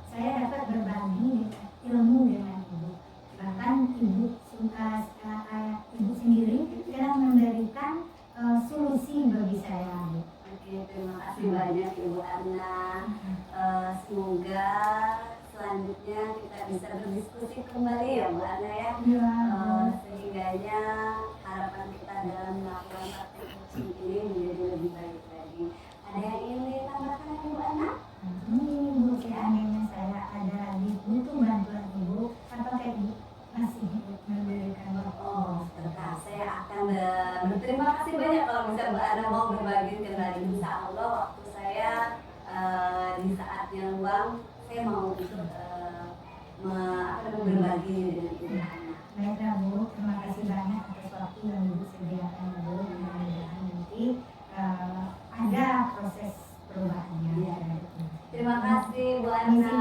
S3: saya dapat berbagi ilmu dengan Ibu. Bahkan Ibu sendiri telah memberikan solusi bagi saya Bu.
S2: Oke, terima kasih banyak Ibu Arna. Semoga selanjutnya kita bisa berdiskusi kembali ya Bu Arna ya.
S3: Iya.
S2: Sehingganya harapan kita dalam melakukan praktek coaching ini menjadi lebih baik lagi. Ada yang ingin ditambahkan Ibu Arna?
S3: Ini Bu, seandainya saya ada butuh bantuan Ibu, apakah Ibu masih memberikan
S2: Oh, tetap saya akan berterima kasih banyak kalau bisa Mbak Ana mau berbagi kembali. Insya Allah waktu saya di saat yang luang saya mau untuk berbagi dengan Ibu Ana.
S3: Baiklah Bu, terima kasih banyak atas waktu yang Ibu sediakan Bu. Mudah-mudahan nanti ada proses perubahannya.
S2: Terima kasih Bu Ana.